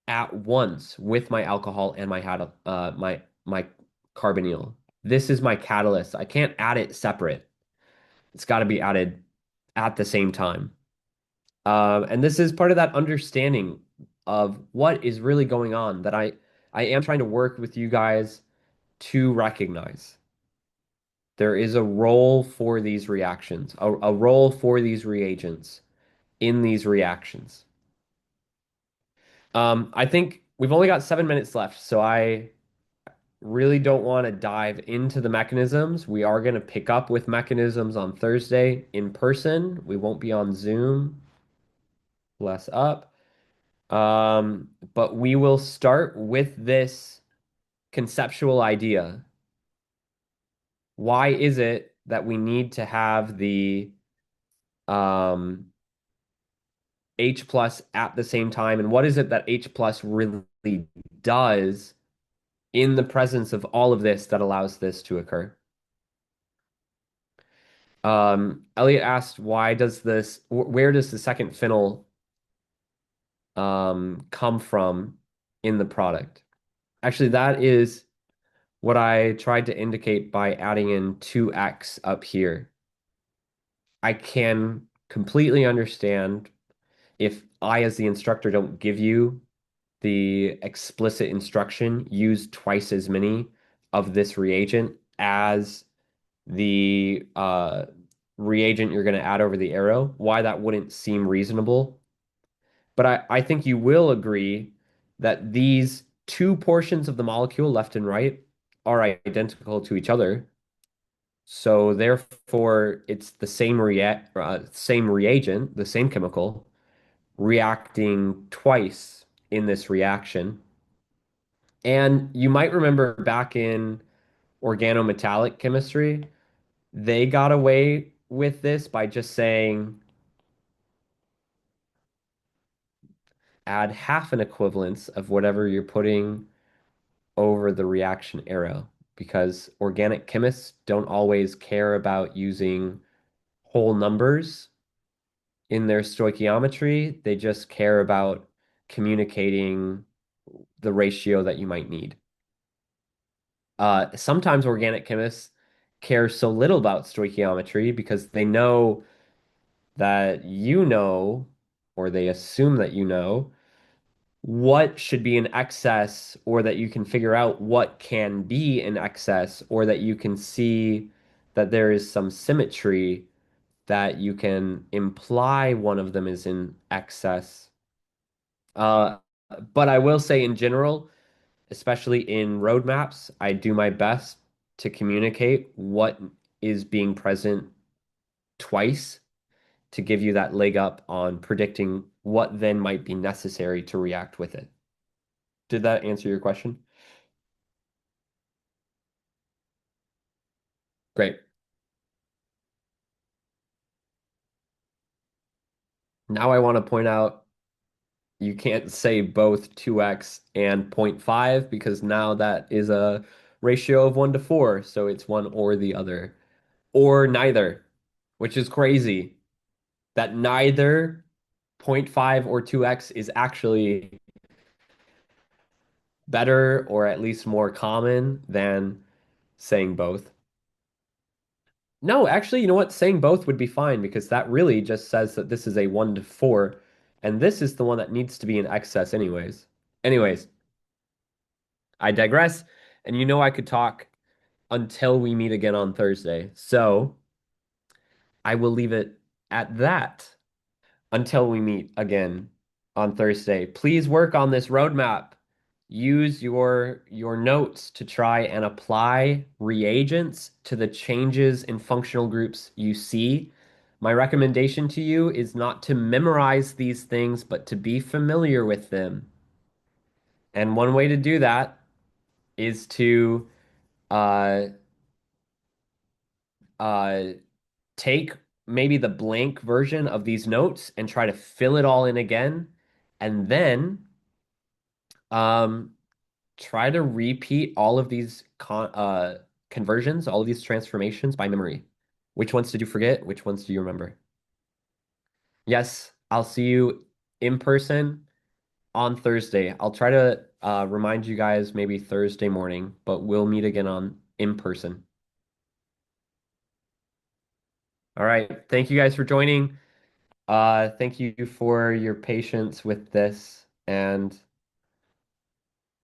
at once with my alcohol and my carbonyl. This is my catalyst. I can't add it separate. It's got to be added at the same time. And this is part of that understanding of what is really going on that I am trying to work with you guys to recognize. There is a role for these reactions, a role for these reagents in these reactions. I think we've only got 7 minutes left, so I really don't want to dive into the mechanisms. We are going to pick up with mechanisms on Thursday in person. We won't be on Zoom. Less up. But we will start with this conceptual idea. Why is it that we need to have the um, H plus at the same time? And what is it that H plus really does in the presence of all of this that allows this to occur? Elliot asked, why does this, where does the second phenyl come from in the product? Actually, that is what I tried to indicate by adding in 2x up here. I can completely understand if I, as the instructor, don't give you the explicit instruction, use twice as many of this reagent as the reagent you're going to add over the arrow, why that wouldn't seem reasonable. But I think you will agree that these two portions of the molecule, left and right, are identical to each other. So therefore, it's the same reagent, the same chemical, reacting twice in this reaction. And you might remember back in organometallic chemistry, they got away with this by just saying add half an equivalence of whatever you're putting over the reaction arrow because organic chemists don't always care about using whole numbers in their stoichiometry. They just care about communicating the ratio that you might need. Sometimes organic chemists care so little about stoichiometry because they know that you know, or they assume that you know, what should be in excess, or that you can figure out what can be in excess, or that you can see that there is some symmetry that you can imply one of them is in excess. Uh, but I will say in general, especially in roadmaps, I do my best to communicate what is being present twice to give you that leg up on predicting what then might be necessary to react with it. Did that answer your question? Great. Now I want to point out you can't say both 2x and zero point 0.5 because now that is a ratio of 1 to 4, so it's one or the other, or neither, which is crazy that neither zero point 0.5 or 2x is actually better or at least more common than saying both. No, actually, you know what? Saying both would be fine because that really just says that this is a 1 to 4, and this is the one that needs to be in excess anyways. Anyways, I digress, and you know I could talk until we meet again on Thursday. So I will leave it at that until we meet again on Thursday. Please work on this roadmap. Use your notes to try and apply reagents to the changes in functional groups you see. My recommendation to you is not to memorize these things, but to be familiar with them. And one way to do that is to uh, uh, take maybe the blank version of these notes and try to fill it all in again, and then um, try to repeat all of these conversions, all of these transformations by memory. Which ones did you forget? Which ones do you remember? Yes, I'll see you in person on Thursday. I'll try to remind you guys maybe Thursday morning, but we'll meet again on in person. All right. Thank you guys for joining. Thank you for your patience with this, and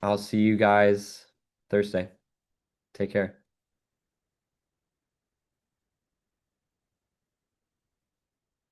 I'll see you guys Thursday. Take care.